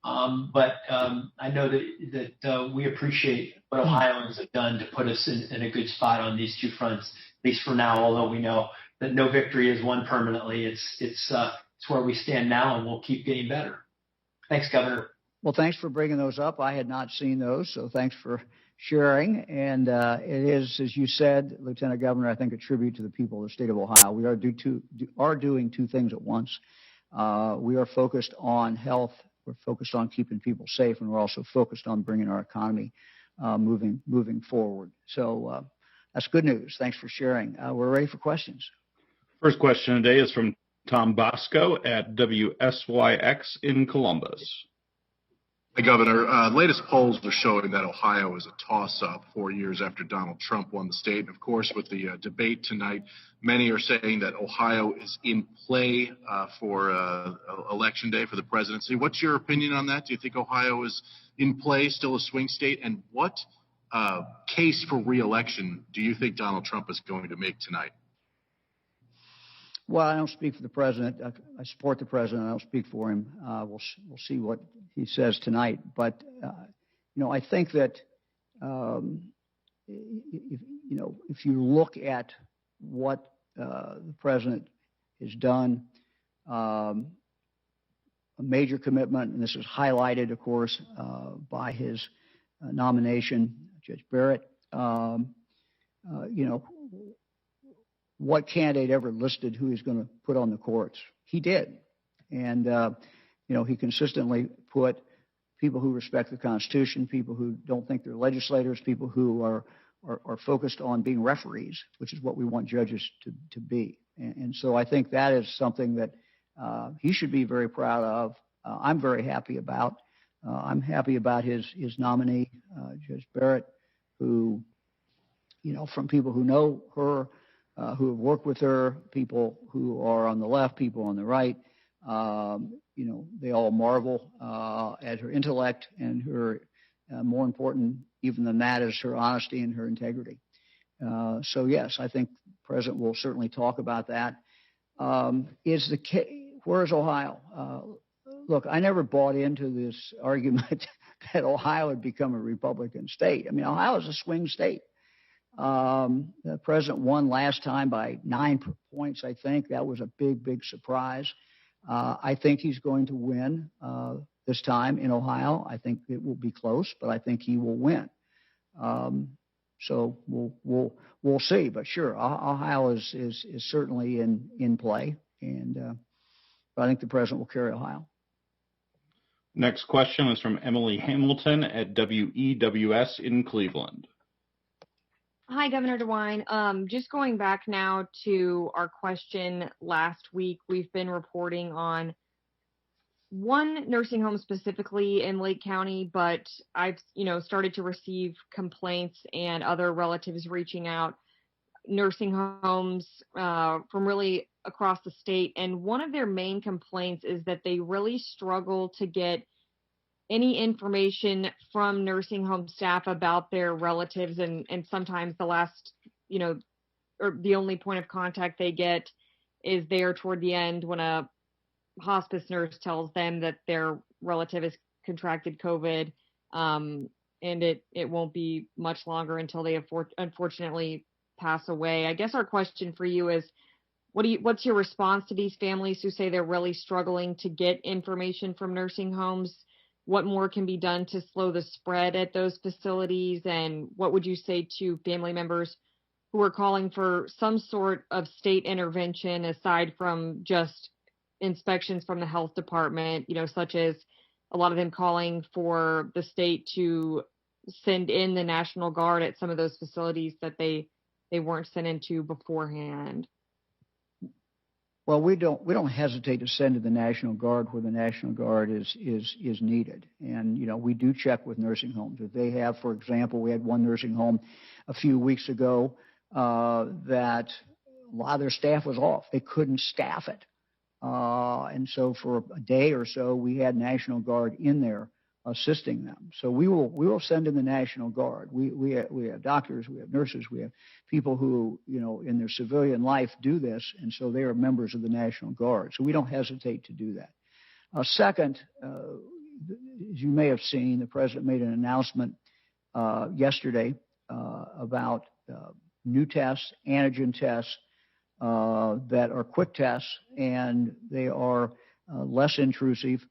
But I know that we appreciate what Ohioans have done to put us in a good spot on these two fronts, at least for now, although we know that no victory is won permanently. It's where we stand now, and we'll keep getting better. Thanks, Governor. Well, thanks for bringing those up. I had not seen those, so thanks for sharing. And it is, as you said, Lieutenant Governor, I think a tribute to the people of the state of Ohio. We are doing two things at once. We are focused on health. We're focused on keeping people safe, and we're also focused on bringing our economy moving forward. So that's good news. Thanks for sharing. We're ready for questions. First question today is from Tom Bosco at WSYX in Columbus. Hey, Governor, latest polls are showing that Ohio is a toss-up 4 years after Donald Trump won the state. And, of course, with the debate tonight, many are saying that Ohio is in play for Election Day for the presidency. What's your opinion on that? Do you think Ohio is in play, still a swing state? And what case for re-election do you think Donald Trump is going to make tonight? Well, I don't speak for the president. I support the president. I don't speak for him. We'll see what he says tonight. But I think that if you look at what the president has done, a major commitment, and this is highlighted, of course, by his nomination, Judge Barrett. What candidate ever listed who he's going to put on the courts? He did. And, he consistently put people who respect the Constitution, people who don't think they're legislators, people who are focused on being referees, which is what we want judges to be. And so I think that is something that he should be very proud of. I'm very happy about. I'm happy about his nominee, Judge Barrett, who, from people who know her, who have worked with her, people who are on the left, people on the right, they all marvel at her intellect, and her, more important even than that, is her honesty and her integrity. So yes, I think the president will certainly talk about that. Where's Ohio? Look, I never bought into this argument that Ohio had become a Republican state. I mean, Ohio is a swing state. The president won last time by 9 points, I think. That was a big, big surprise. I think he's going to win this time in Ohio. I think it will be close, but I think he will win. So we'll see. But sure, Ohio is certainly in play, and but I think the president will carry Ohio. Next question is from Emily Hamilton at WEWS in Cleveland. Hi, Governor DeWine. Just going back now to our question last week, we've been reporting on one nursing home specifically in Lake County, but I've, started to receive complaints and other relatives reaching out, nursing homes from really across the state. And one of their main complaints is that they really struggle to get any information from nursing home staff about their relatives, and sometimes the last, or the only point of contact they get is there toward the end when a hospice nurse tells them that their relative has contracted COVID, and it won't be much longer until they unfortunately pass away. I guess our question for you is, what's your response to these families who say they're really struggling to get information from nursing homes? What more can be done to slow the spread at those facilities? And what would you say to family members who are calling for some sort of state intervention aside from just inspections from the health department, such as a lot of them calling for the state to send in the National Guard at some of those facilities that they weren't sent into beforehand. Well, we don't hesitate to send in the National Guard where the National Guard is needed. And, we do check with nursing homes. If they have, for example, we had one nursing home a few weeks ago that a lot of their staff was off. They couldn't staff it. And so for a day or so, we had National Guard in there assisting them. So we will send in the National Guard. We have doctors, we have nurses, we have people who, in their civilian life do this, and so they are members of the National Guard. So we don't hesitate to do that. Second, as you may have seen, the president made an announcement yesterday about new tests, antigen tests that are quick tests, and they are less intrusive.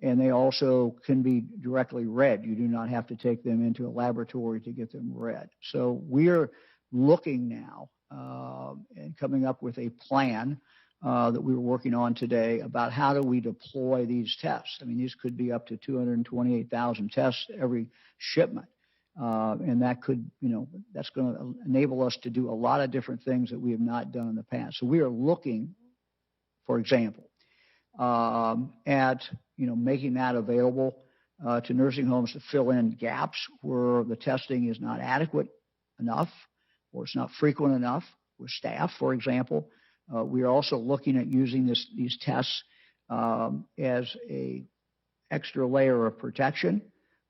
And they also can be directly read. You do not have to take them into a laboratory to get them read. So we're looking now and coming up with a plan that we were working on today about how do we deploy these tests. I mean, these could be up to 228,000 tests every shipment. And that could, that's going to enable us to do a lot of different things that we have not done in the past. So we are looking, for example, at making that available to nursing homes to fill in gaps where the testing is not adequate enough or it's not frequent enough with staff, for example. We are also looking at using these tests as a extra layer of protection,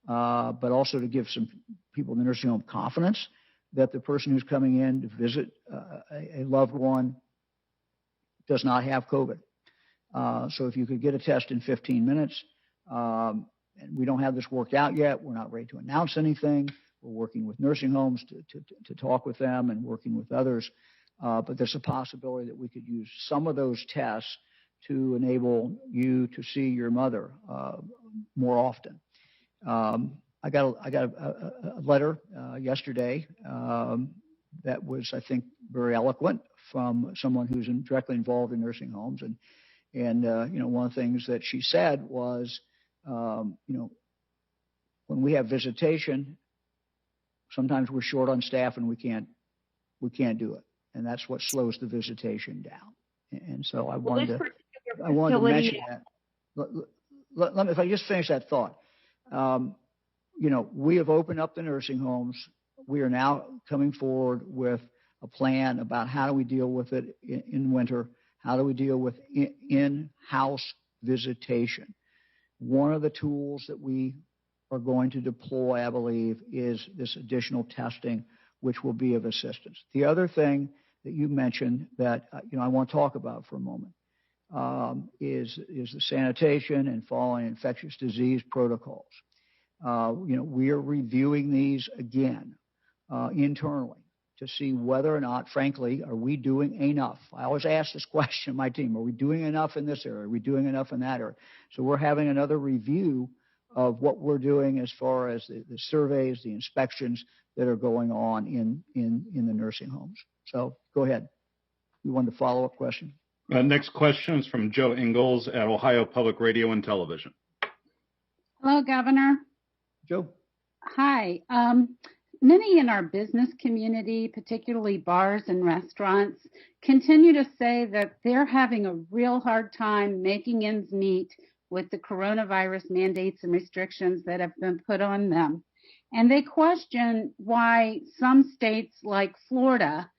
but also to give some people in the nursing home confidence that the person who's coming in to visit a loved one does not have COVID. So if you could get a test in 15 minutes, and we don't have this worked out yet, we're not ready to announce anything. We're working with nursing homes to talk with them and working with others. But there's a possibility that we could use some of those tests to enable you to see your mother more often. I got a letter yesterday that was, I think, very eloquent from someone who's directly involved in nursing homes. And one of the things that she said was, when we have visitation, sometimes we're short on staff and we can't do it. And that's what slows the visitation down. And so I wanted to mention that. Let me, if I just finish that thought, we have opened up the nursing homes. We are now coming forward with a plan about how do we deal with it in winter. How do we deal with in-house visitation? One of the tools that we are going to deploy, I believe, is this additional testing, which will be of assistance. The other thing that you mentioned that I want to talk about for a moment is the sanitation and following infectious disease protocols. We are reviewing these again internally to see whether or not, frankly, are we doing enough? I always ask this question to my team, are we doing enough in this area? Are we doing enough in that area? So we're having another review of what we're doing as far as the surveys, the inspections that are going on in the nursing homes. So go ahead. You want a follow-up question? Next question is from Joe Ingles at Ohio Public Radio and Television. Hello, Governor. Joe. Hi. Many in our business community, particularly bars and restaurants, continue to say that they're having a real hard time making ends meet with the coronavirus mandates and restrictions that have been put on them. And they question why some states like Florida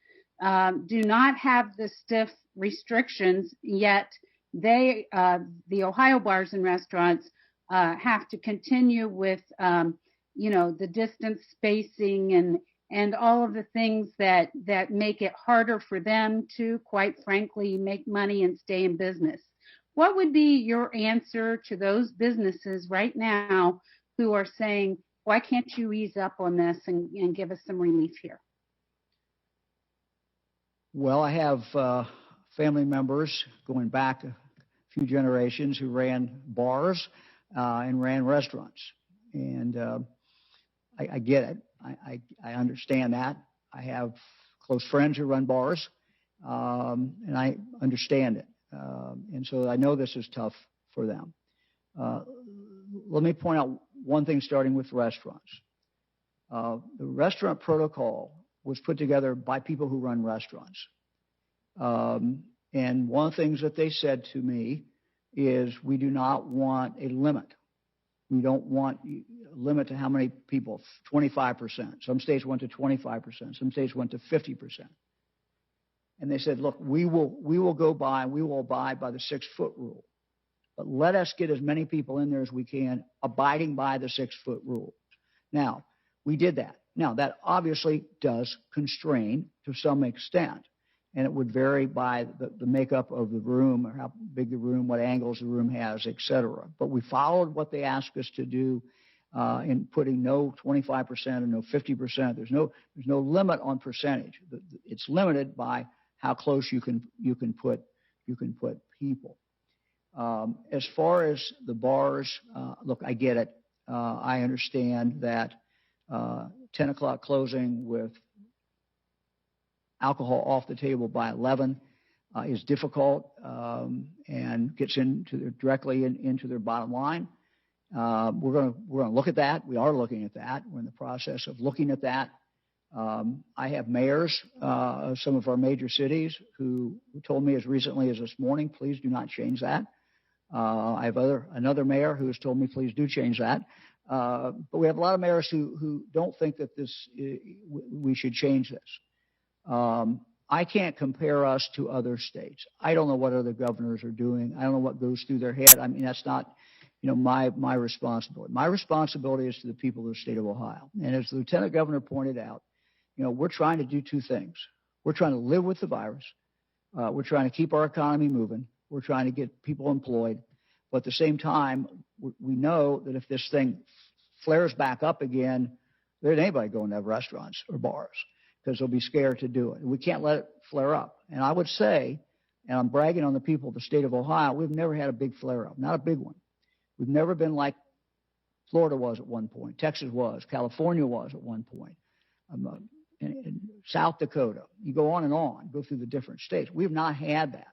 do not have the stiff restrictions, yet they, the Ohio bars and restaurants, have to continue with the distance spacing and all of the things that make it harder for them to, quite frankly, make money and stay in business. What would be your answer to those businesses right now who are saying, why can't you ease up on this and give us some relief here? Well, I have family members going back a few generations who ran bars and ran restaurants. And I get it. I understand that. I have close friends who run bars, and I understand it. And so I know this is tough for them. let me point out one thing starting with restaurants. The restaurant protocol was put together by people who run restaurants. And one of the things that they said to me is we do not want a limit. We don't want a limit to how many people, 25%. Some states went to 25%. Some states went to 50%. And they said, look, we will abide by the 6-foot rule. But let us get as many people in there as we can abiding by the 6-foot rule. Now, we did that. Now, that obviously does constrain to some extent. And it would vary by the makeup of the room or how big the room, what angles the room has, et cetera. But we followed what they asked us to do in putting no 25% and no 50%. There's no limit on percentage. It's limited by how close you can put people. As far as the bars, look, I get it. I understand that 10 o'clock closing with alcohol off the table by 11 is difficult and gets directly into their bottom line. We're going to look at that. We are looking at that. We're in the process of looking at that. I have mayors of some of our major cities who told me as recently as this morning, please do not change that. I have another mayor who has told me, please do change that. But we have a lot of mayors who don't think that we should change this. I can't compare us to other states. I don't know what other governors are doing. I don't know what goes through their head. I mean, that's not, my responsibility. My responsibility is to the people of the state of Ohio. And as the lieutenant governor pointed out, we're trying to do two things. We're trying to live with the virus. We're trying to keep our economy moving. We're trying to get people employed. But at the same time, we know that if this thing flares back up again, there ain't anybody going to have restaurants or bars, because they'll be scared to do it. We can't let it flare up. And I would say, and I'm bragging on the people of the state of Ohio, we've never had a big flare up, not a big one. We've never been like Florida was at one point, Texas was, California was at one point, in South Dakota. You go on and on, go through the different states. We've not had that.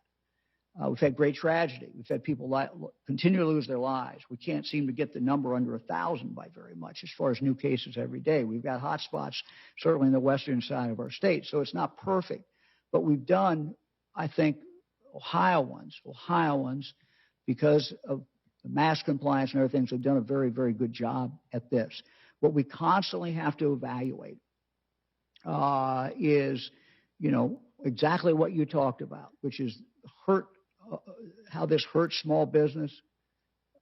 We've had great tragedy. We've had people continue to lose their lives. We can't seem to get the number under 1,000 by very much as far as new cases every day. We've got hot spots, certainly in the western side of our state, so it's not perfect. But we've done, I think, Ohioans, because of the mask compliance and other things, have done a very, very good job at this. What we constantly have to evaluate is, exactly what you talked about, which is how this hurts small business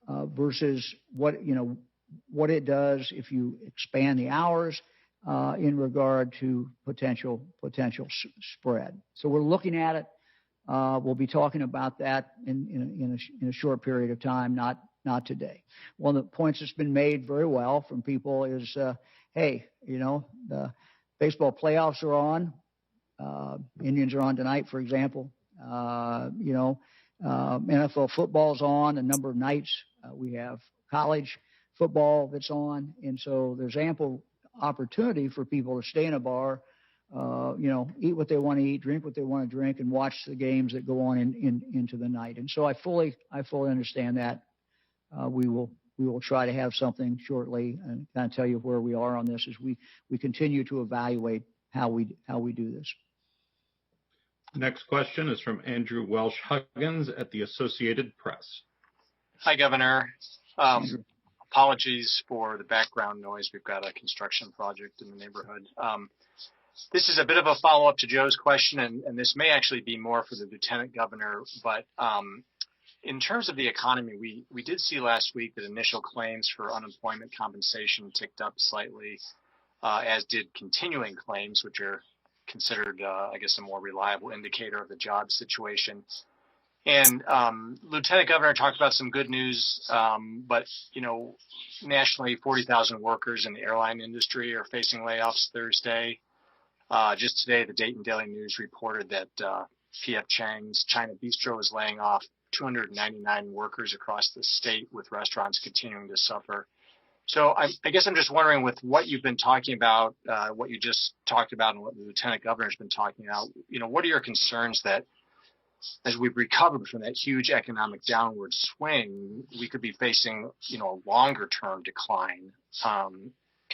versus what it does if you expand the hours in regard to potential spread. So we're looking at it. We'll be talking about that in a short period of time, not today. One of the points that's been made very well from people is, hey, the baseball playoffs are on. Indians are on tonight, for example. NFL football's on a number of nights. We have college football that's on. And so there's ample opportunity for people to stay in a bar, eat what they want to eat, drink what they want to drink, and watch the games that go on into the night. And so I fully understand that. We will try to have something shortly and kind of tell you where we are on this as we continue to evaluate how we do this. Next question is from Andrew Welsh Huggins at the Associated Press. Hi, Governor. Apologies for the background noise. We've got a construction project in the neighborhood. This is a bit of a follow-up to Joe's question, and this may actually be more for the Lieutenant Governor. But in terms of the economy, we did see last week that initial claims for unemployment compensation ticked up slightly, as did continuing claims, which are considered, I guess, a more reliable indicator of the job situation. And Lieutenant Governor talked about some good news, but, nationally, 40,000 workers in the airline industry are facing layoffs Thursday. Just today, the Dayton Daily News reported that P.F. Chang's China Bistro is laying off 299 workers across the state, with restaurants continuing to suffer. So I guess I'm just wondering, with what you've been talking about, what you just talked about, and what the Lieutenant Governor's been talking about, what are your concerns that as we've recovered from that huge economic downward swing, we could be facing, a longer term decline.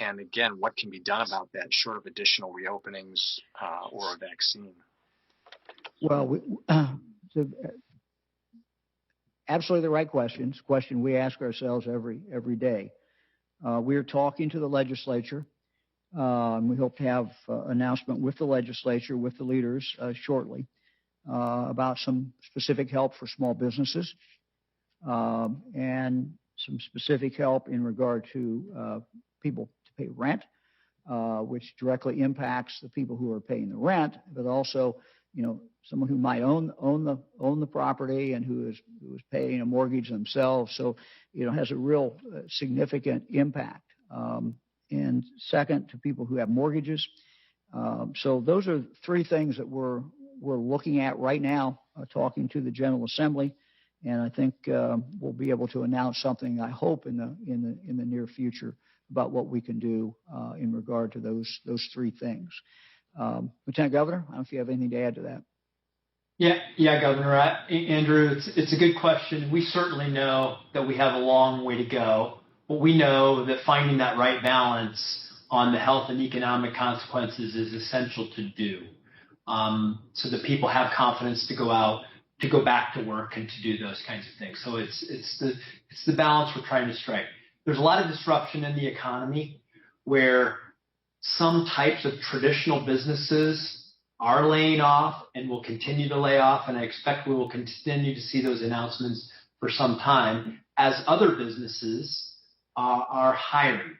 And again, what can be done about that short of additional reopenings or a vaccine? Well, absolutely the right question. It's a question we ask ourselves every day. We're talking to the legislature. We hope to have an announcement with the legislature, with the leaders shortly about some specific help for small businesses and some specific help in regard to people to pay rent, which directly impacts the people who are paying the rent, but also, someone who might own the property and who is paying a mortgage themselves. So, has a real significant impact. And second, to people who have mortgages. So those are three things that we're looking at right now, talking to the General Assembly, and I think we'll be able to announce something, I hope, in the near future about what we can do in regard to those three things. Lieutenant Governor, I don't know if you have anything to add to that. Yeah, Governor. Andrew, it's a good question. We certainly know that we have a long way to go, but we know that finding that right balance on the health and economic consequences is essential to do, so that people have confidence to go out, to go back to work, and to do those kinds of things. So it's the balance we're trying to strike. There's a lot of disruption in the economy where some types of traditional businesses are laying off and will continue to lay off, and I expect we will continue to see those announcements for some time as other businesses are hiring.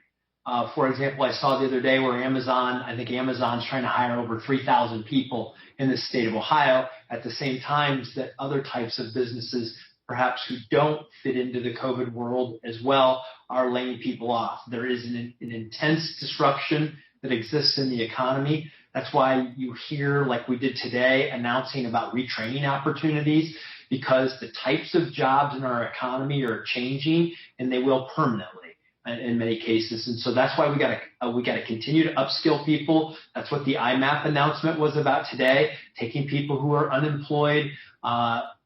For example, I saw the other day where I think Amazon's trying to hire over 3,000 people in the state of Ohio at the same time that other types of businesses, perhaps who don't fit into the COVID world as well, are laying people off. There is an intense disruption that exists in the economy. That's why you hear, like we did today, announcing about retraining opportunities, because the types of jobs in our economy are changing, and they will permanently in many cases. And so that's why we got to continue to upskill people. That's what the Imap announcement was about today, taking people who are unemployed,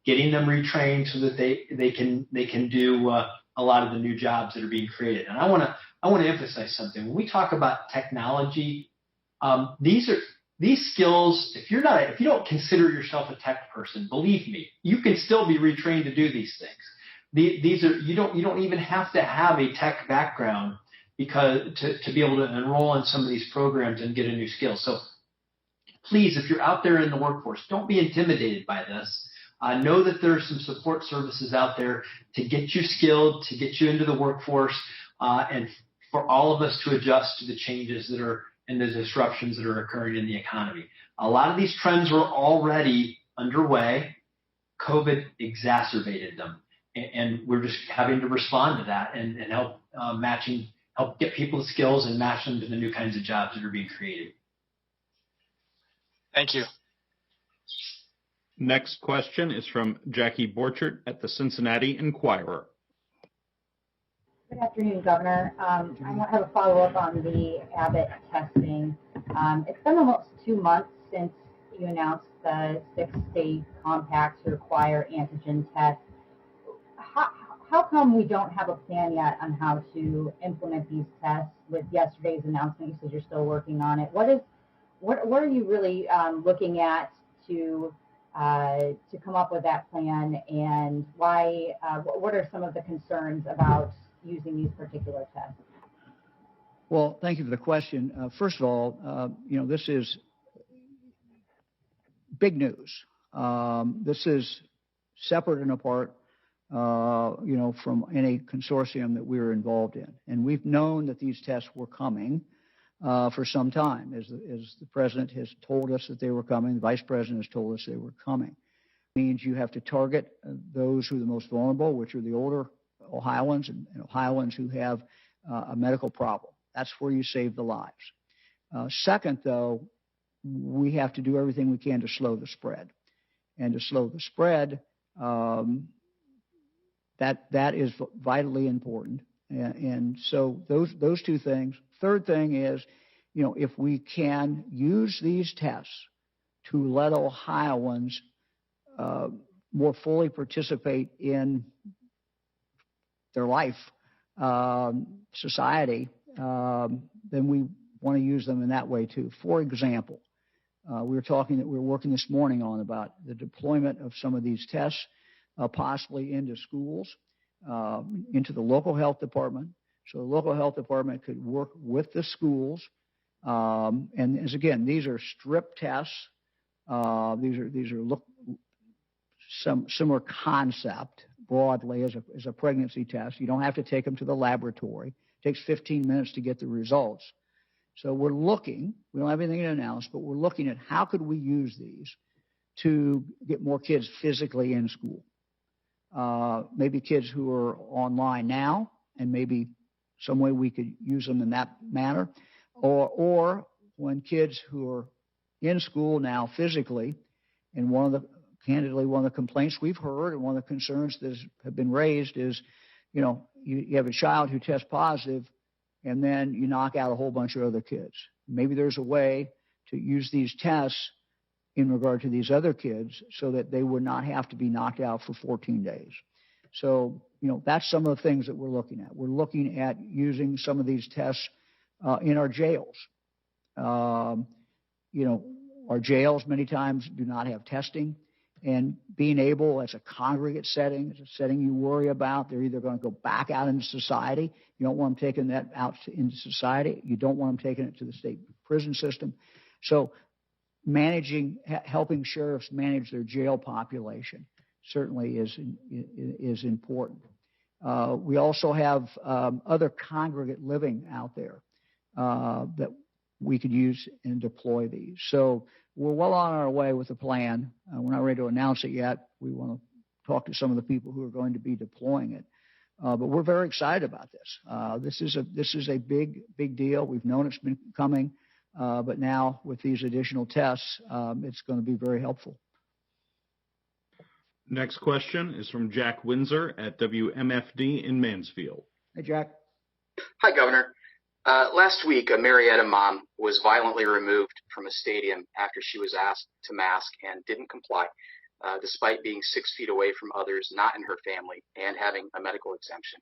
getting them retrained so that they can do a lot of the new jobs that are being created. And I want to emphasize something. When we talk about technology, these skills, if you don't consider yourself a tech person, believe me, you can still be retrained to do these things. You don't even have to have a tech background because to be able to enroll in some of these programs and get a new skill. So please, if you're out there in the workforce, don't be intimidated by this. Know that there are some support services out there to get you skilled, to get you into the workforce, and for all of us to adjust to the changes that are and the disruptions that are occurring in the economy. A lot of these trends were already underway. COVID exacerbated them, and we're just having to respond to that and help get people the skills and match them to the new kinds of jobs that are being created. Thank you. Next question is from Jackie Borchert at the Cincinnati Enquirer. Good afternoon, Governor. I want to have a follow-up on the Abbott testing. It's been almost 2 months since you announced the 6-state compact to require antigen tests. How come we don't have a plan yet on how to implement these tests? With yesterday's announcement, you said you're still working on it. What are you really looking at to come up with that plan, and why? What are some of the concerns about using these particular tests? Well, thank you for the question. First of all, this is big news. This is separate and apart, from any consortium that we're involved in. And we've known that these tests were coming for some time. As the president has told us that they were coming, the vice president has told us they were coming. It means you have to target those who are the most vulnerable, which are the older Ohioans and Ohioans who have a medical problem. That's where you save the lives. Second, though, we have to do everything we can to slow the spread. And to slow the spread, that is vitally important. And so those two things. Third thing is, if we can use these tests to let Ohioans more fully participate in their life, society, then we want to use them in that way too. For example, we were working this morning on about the deployment of some of these tests, possibly into schools, into the local health department. So the local health department could work with the schools. And as again, these are strip tests. These are some similar concept broadly as a pregnancy test. You don't have to take them to the laboratory. It takes 15 minutes to get the results. So we don't have anything to announce, but we're looking at how could we use these to get more kids physically in school. Maybe kids who are online now, and maybe some way we could use them in that manner. Or when kids who are in school now physically, and candidly, one of the complaints we've heard and one of the concerns that have been raised is, you have a child who tests positive and then you knock out a whole bunch of other kids. Maybe there's a way to use these tests in regard to these other kids so that they would not have to be knocked out for 14 days. So, that's some of the things that we're looking at. We're looking at using some of these tests in our jails. Our jails many times do not have testing. And being able, as a congregate setting, as a setting you worry about, they're either going to go back out into society. You don't want them taking that out into society. You don't want them taking it to the state prison system. So helping sheriffs manage their jail population certainly is important. We also have other congregate living out there that we could use and deploy these. So we're well on our way with the plan. We're not ready to announce it yet. We want to talk to some of the people who are going to be deploying it. But we're very excited about this. This is a big deal. We've known it's been coming, but now with these additional tests, it's going to be very helpful. Next question is from Jack Windsor at WMFD in Mansfield. Hey, Jack. Hi, Governor. Last week, a Marietta mom was violently removed from a stadium after she was asked to mask and didn't comply, despite being 6 feet away from others not in her family and having a medical exemption.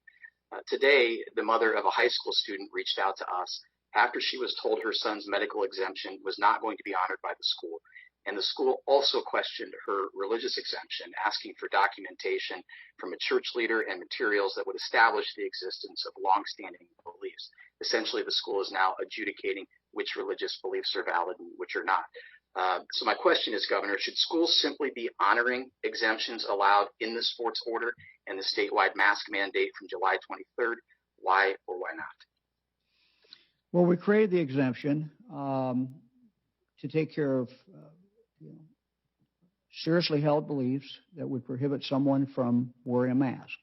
Today, the mother of a high school student reached out to us after she was told her son's medical exemption was not going to be honored by the school. And the school also questioned her religious exemption, asking for documentation from a church leader and materials that would establish the existence of longstanding beliefs. Essentially, the school is now adjudicating which religious beliefs are valid and which are not. So my question is, Governor, should schools simply be honoring exemptions allowed in the sports order and the statewide mask mandate from July 23rd? Why or why not? Well, we created the exemption to take care of seriously held beliefs that would prohibit someone from wearing a mask.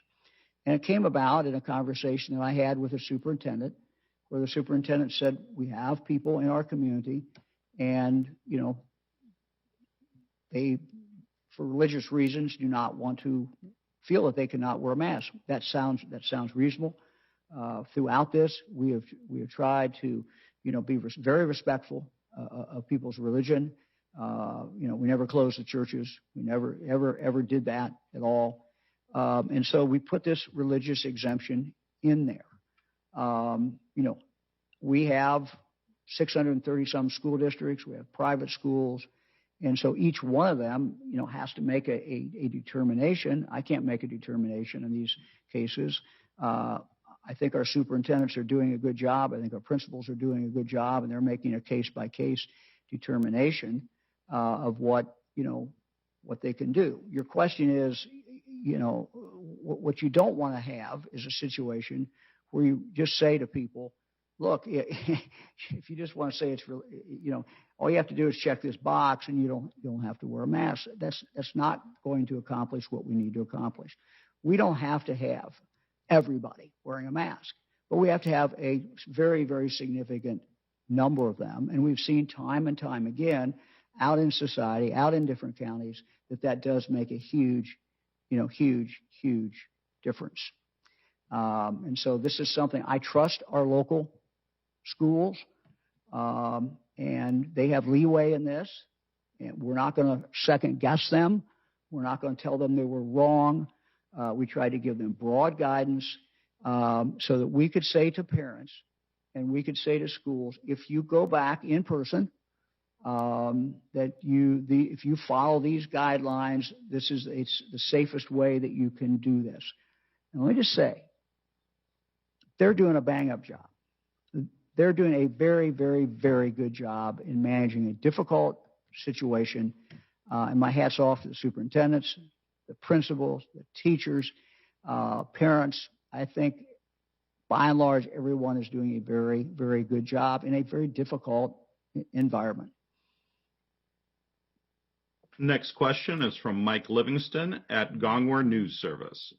And it came about in a conversation that I had with a superintendent, where the superintendent said, we have people in our community and, they, for religious reasons, do not want to feel that they cannot wear a mask. That sounds reasonable. Throughout this, we have tried to, be very respectful of people's religion. We never closed the churches. We never, ever did that at all. And so we put this religious exemption in there. We have 630 some school districts. We have private schools. And so each one of them, has to make a determination. I can't make a determination in these cases. I think our superintendents are doing a good job. I think our principals are doing a good job, and they're making a case-by-case determination of what they can do. Your question is, what you don't want to have is a situation where you just say to people, look, if you just want to say it's real, all you have to do is check this box and you don't have to wear a mask. That's not going to accomplish what we need to accomplish. We don't have to have everybody wearing a mask, but we have to have a very, very significant number of them. And we've seen time and time again out in society, out in different counties, that does make a huge difference. And so this is something I trust our local schools, and they have leeway in this. And we're not going to second guess them, We're not going to tell them they were wrong. We tried to give them broad guidance so that we could say to parents and we could say to schools, if you go back in person, if you follow these guidelines, it's the safest way that you can do this. And let me just say, they're doing a bang-up job. They're doing a very, very, very good job in managing a difficult situation. And my hat's off to the superintendents, the principals, the teachers, parents. I think, by and large, everyone is doing a very, very good job in a very difficult environment. Next question is from Mike Livingston at Gongwer News Service.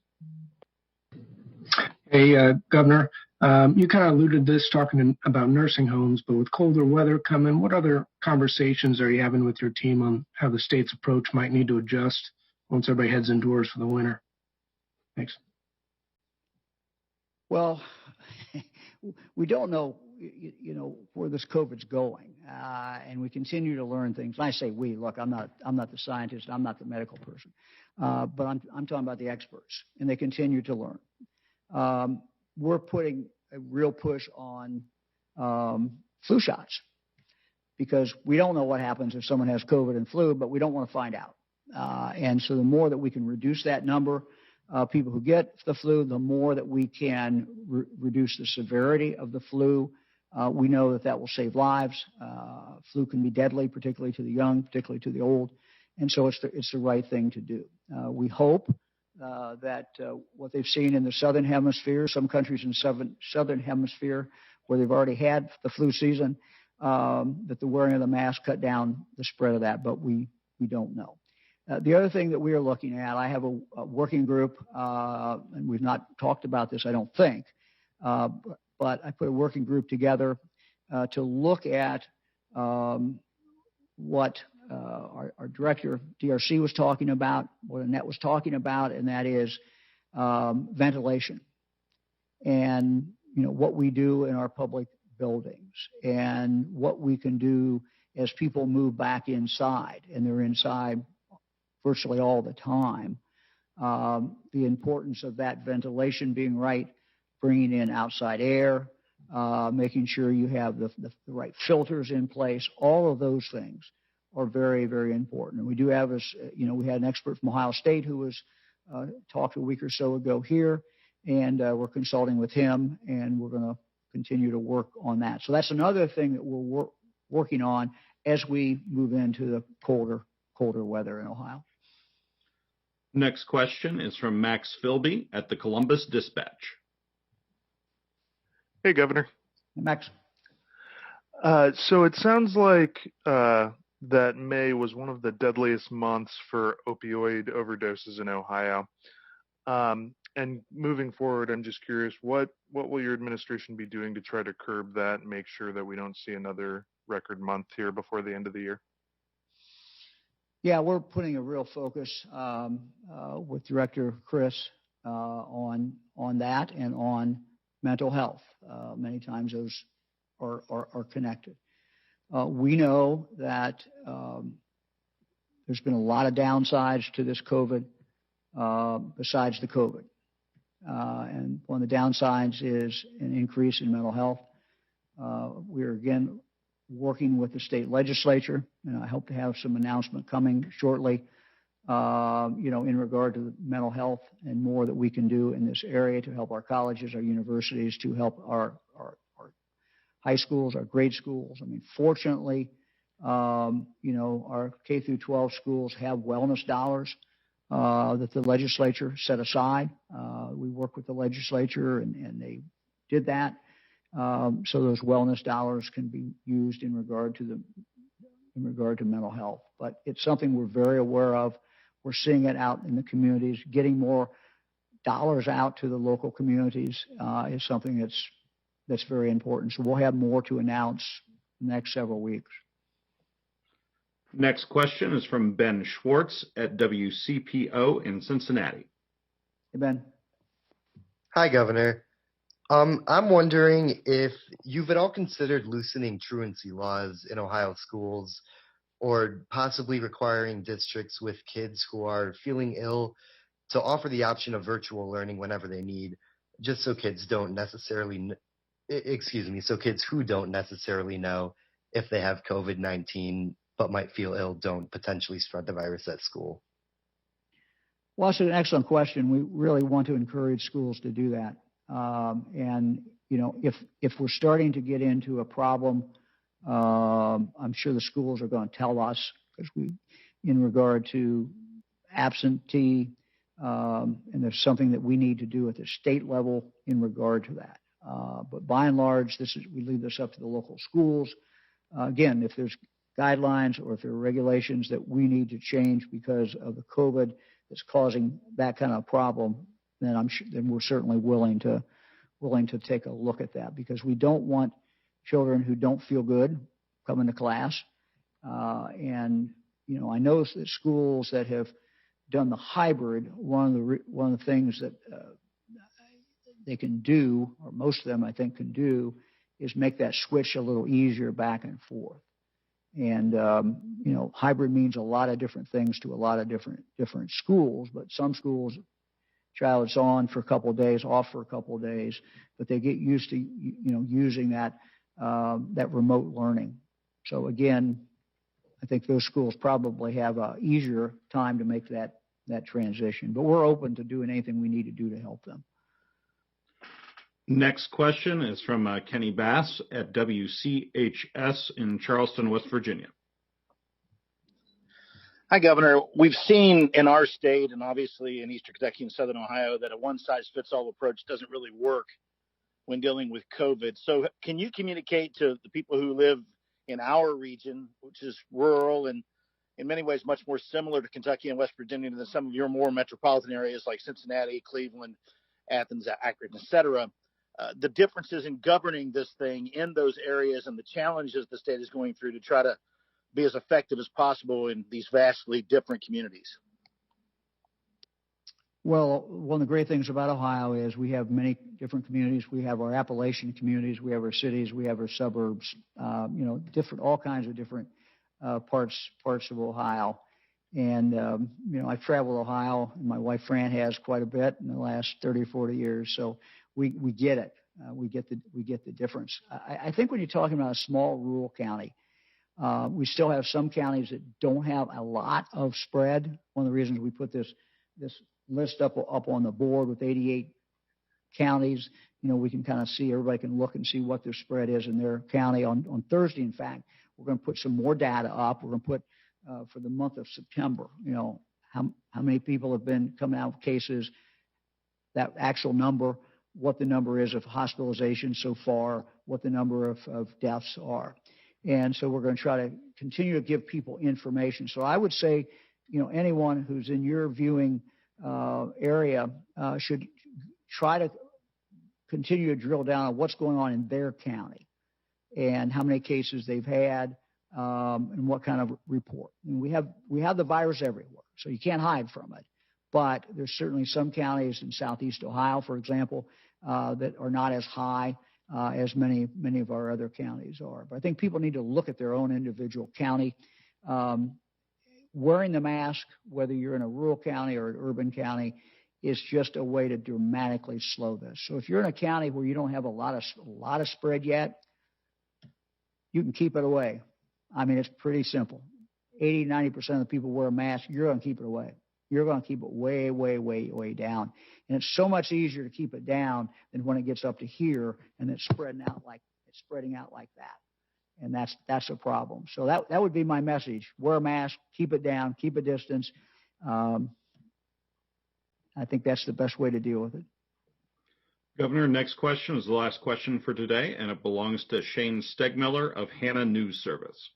Hey, Governor, you kind of alluded to this talking about nursing homes, but with colder weather coming, what other conversations are you having with your team on how the state's approach might need to adjust once everybody heads indoors for the winter? Thanks. Well, we don't know, where this COVID's going, and we continue to learn things. And I say we. Look, I'm not the scientist. I'm not the medical person, but I'm talking about the experts, and they continue to learn. We're putting a real push on flu shots because we don't know what happens if someone has COVID and flu, but we don't want to find out. And so the more that we can reduce that number of people who get the flu, the more that we can reduce the severity of the flu. We know that will save lives. Flu can be deadly, particularly to the young, particularly to the old. And so it's the right thing to do. We hope that what they've seen in the Southern Hemisphere, some countries in the Southern Hemisphere where they've already had the flu season, that the wearing of the mask cut down the spread of that, but we don't know. The other thing that we are looking at, I have a working group, and we've not talked about this, I don't think, but I put a working group together to look at what our director, DRC, was talking about, what Annette was talking about, and that is ventilation and, what we do in our public buildings and what we can do as people move back inside, and they're inside virtually all the time. The importance of that ventilation being right, bringing in outside air, making sure you have the right filters in place. All of those things are very, very important. And we do have, we had an expert from Ohio State who was talked a week or so ago here, and we're consulting with him, and we're going to continue to work on that. So that's another thing that we're working on as we move into the colder weather in Ohio. Next question is from Max Philby at the Columbus Dispatch. Hey, Governor. Max. So it sounds like that May was one of the deadliest months for opioid overdoses in Ohio. And moving forward, I'm just curious, what will your administration be doing to try to curb that and make sure that we don't see another record month here before the end of the year? Yeah, we're putting a real focus with Director Chris on that and on mental health. Many times those are connected. We know that there's been a lot of downsides to this COVID besides the COVID. And one of the downsides is an increase in mental health. We're again working with the state legislature, and I hope to have some announcement coming shortly, in regard to mental health and more that we can do in this area to help our colleges, our universities, to help our high schools, our grade schools. I mean, fortunately, our K through 12 schools have wellness dollars that the legislature set aside. We work with the legislature, and they did that. So those wellness dollars can be used in regard to mental health. But it's something we're very aware of. We're seeing it out in the communities. Getting more dollars out to the local communities is something that's very important. So we'll have more to announce in the next several weeks. Next question is from Ben Schwartz at WCPO in Cincinnati. Hey, Ben. Hi, Governor. I'm wondering if you've at all considered loosening truancy laws in Ohio schools, or possibly requiring districts with kids who are feeling ill to offer the option of virtual learning whenever they need, just so kids don't necessarily, so kids who don't necessarily know if they have COVID-19 but might feel ill don't potentially spread the virus at school. Well, that's an excellent question. We really want to encourage schools to do that. And, you know, if we're starting to get into a problem, I'm sure the schools are going to tell us, because in regard to absentee, and there's something that we need to do at the state level in regard to that. But by and large, we leave this up to the local schools. Again, if there's guidelines or if there are regulations that we need to change because of the COVID that's causing that kind of problem, then we're certainly willing to take a look at that, because we don't want children who don't feel good coming to class. And you know, I know that schools that have done the hybrid, one of the things that they can do, or most of them I think can do, is make that switch a little easier back and forth. And you know, hybrid means a lot of different things to a lot of different schools. But some schools, child's on for a couple of days, off for a couple of days, but they get used to using that remote learning. So again, I think those schools probably have a easier time to make that transition. But we're open to doing anything we need to do to help them. Next question is from Kenny Bass at WCHS in Charleston, West Virginia. Hi, Governor. We've seen in our state and obviously in Eastern Kentucky and Southern Ohio that a one-size-fits-all approach doesn't really work when dealing with COVID. So can you communicate to the people who live in our region, which is rural and in many ways much more similar to Kentucky and West Virginia than some of your more metropolitan areas like Cincinnati, Cleveland, Athens, Akron, et cetera, the differences in governing this thing in those areas and the challenges the state is going through to try to be as effective as possible in these vastly different communities? Well, one of the great things about Ohio is we have many different communities. We have our Appalachian communities, we have our cities, we have our suburbs, all kinds of different parts of Ohio. And, I've traveled Ohio, and my wife Fran has quite a bit in the last 30 or 40 years. So we get it. We get the difference. I think when you're talking about a small rural county, we still have some counties that don't have a lot of spread. One of the reasons we put this list up on the board with 88 counties, we can kind of see, everybody can look and see what their spread is in their county. On Thursday, in fact, we're going to put some more data up. We're going to put for the month of September, how many people have been coming out with cases, that actual number, what the number is of hospitalizations so far, what the number of deaths are. And so we're going to try to continue to give people information. So I would say, anyone who's in your viewing area should try to continue to drill down on what's going on in their county and how many cases they've had and what kind of report. And we have the virus everywhere, so you can't hide from it. But there's certainly some counties in southeast Ohio, for example, that are not as high as many of our other counties are. But I think people need to look at their own individual county. Wearing the mask, whether you're in a rural county or an urban county, is just a way to dramatically slow this. So if you're in a county where you don't have a lot of spread yet, you can keep it away. I mean, it's pretty simple. 80-90% of the people wear a mask. You're going to keep it away. You're going to keep it way, way, way, way down. And it's so much easier to keep it down than when it gets up to here and it's spreading out like that. And that's a problem. So that would be my message. Wear a mask, keep it down, keep a distance. I think that's the best way to deal with it. Governor, next question is the last question for today, and it belongs to Shane Stegmiller of Hannah News Service.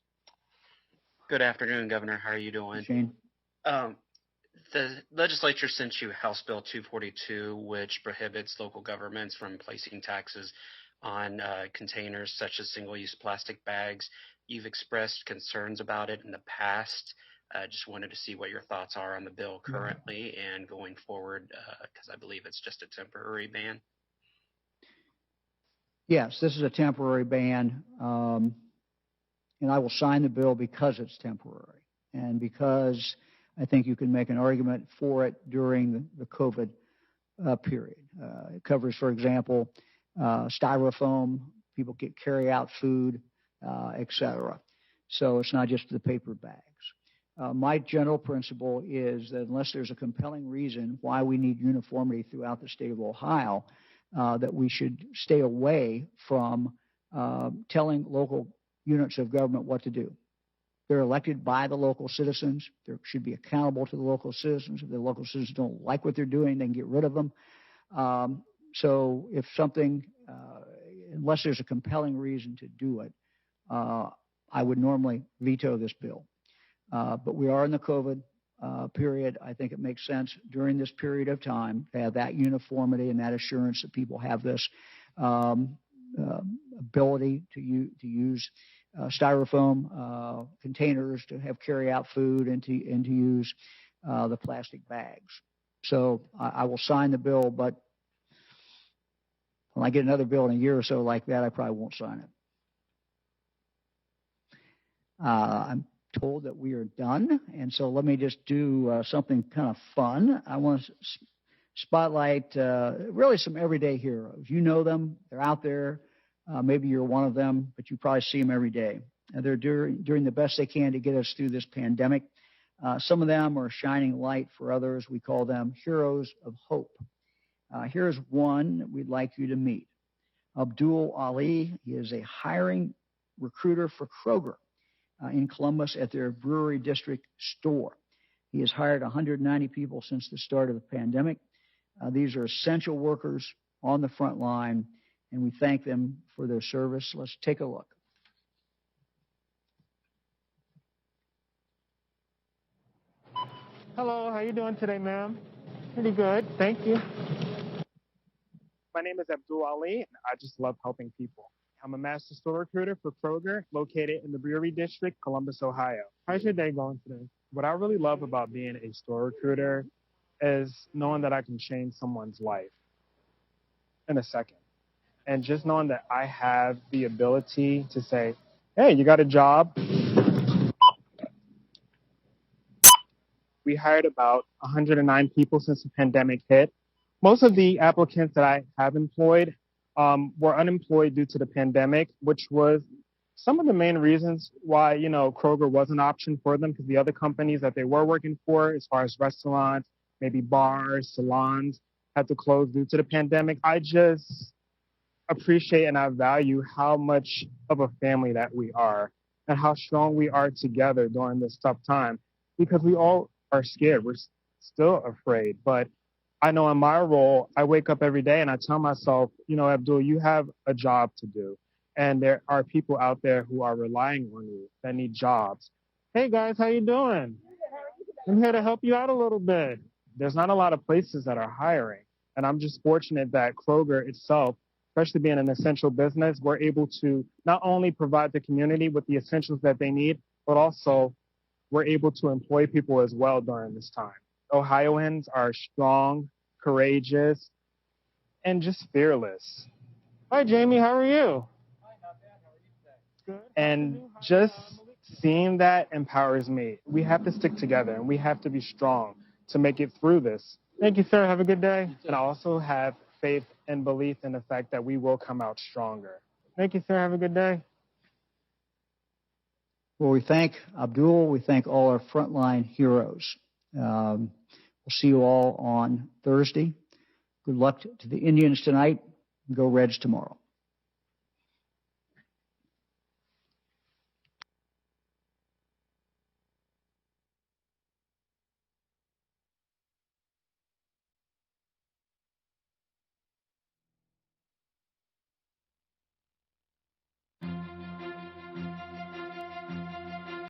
Good afternoon, Governor. How are you doing? Shane. The legislature sent you House Bill 242, which prohibits local governments from placing taxes on containers such as single-use plastic bags. You've expressed concerns about it in the past. Just wanted to see what your thoughts are on the bill currently and going forward, because I believe it's just a temporary ban. Yes, this is a temporary ban. and I will sign the bill because it's temporary and because I think you can make an argument for it during the COVID period. It covers, for example, styrofoam, people get carry out food, etc. So it's not just the paper bags. My general principle is that unless there's a compelling reason why we need uniformity throughout the state of Ohio, that we should stay away from telling local units of government what to do. They're elected by the local citizens. They should be accountable to the local citizens. If the local citizens don't like what they're doing, they can get rid of them. So if something, unless there's a compelling reason to do it, I would normally veto this bill. But we are in the COVID period. I think it makes sense during this period of time to have that uniformity and that assurance that people have this ability to use styrofoam containers to have carry out food and to use the plastic bags. So I will sign the bill, but when I get another bill in a year or so like that, I probably won't sign it. I'm told that we are done, and so let me just do something kind of fun. I want to spotlight really some everyday heroes. You know them. They're out there. Maybe you're one of them, but you probably see them every day. And they're doing the best they can to get us through this pandemic. Some of them are shining light for others. We call them heroes of hope. Here's one that we'd like you to meet. Abdul Ali. He is a hiring recruiter for Kroger in Columbus at their Brewery District store. He has hired 190 people since the start of the pandemic. These are essential workers on the front line, and we thank them for their service. Let's take a look. Hello, how you doing today, ma'am? Pretty good, thank you. My name is Abdul Ali, and I just love helping people. I'm a master store recruiter for Kroger, located in the Brewery District, Columbus, Ohio. How's your day going today? What I really love about being a store recruiter is knowing that I can change someone's life in a second. And just knowing that I have the ability to say, hey, you got a job? We hired about 109 people since the pandemic hit. Most of the applicants that I have employed were unemployed due to the pandemic, which was some of the main reasons why, Kroger was an option for them, because the other companies that they were working for, as far as restaurants, maybe bars, salons, had to close due to the pandemic. I just appreciate and I value how much of a family that we are and how strong we are together during this tough time, because we all are scared. We're still afraid, but I know in my role, I wake up every day and I tell myself, Abdul, you have a job to do. And there are people out there who are relying on you that need jobs. Hey guys, how you doing? I'm here to help you out a little bit. There's not a lot of places that are hiring. And I'm just fortunate that Kroger itself, especially being an essential business, we're able to not only provide the community with the essentials that they need, but also we're able to employ people as well during this time. Ohioans are strong, courageous, and just fearless. Hi, Jamie. How are you? Hi, not bad. How are you today? Good. And just seeing that empowers me. We have to stick together, and we have to be strong to make it through this. Thank you, sir. Have a good day. And I also have faith and belief in the fact that we will come out stronger. Thank you, sir. Have a good day. Well, we thank Abdul. We thank all our frontline heroes. We'll see you all on Thursday. Good luck to the Indians tonight. Go Reds tomorrow.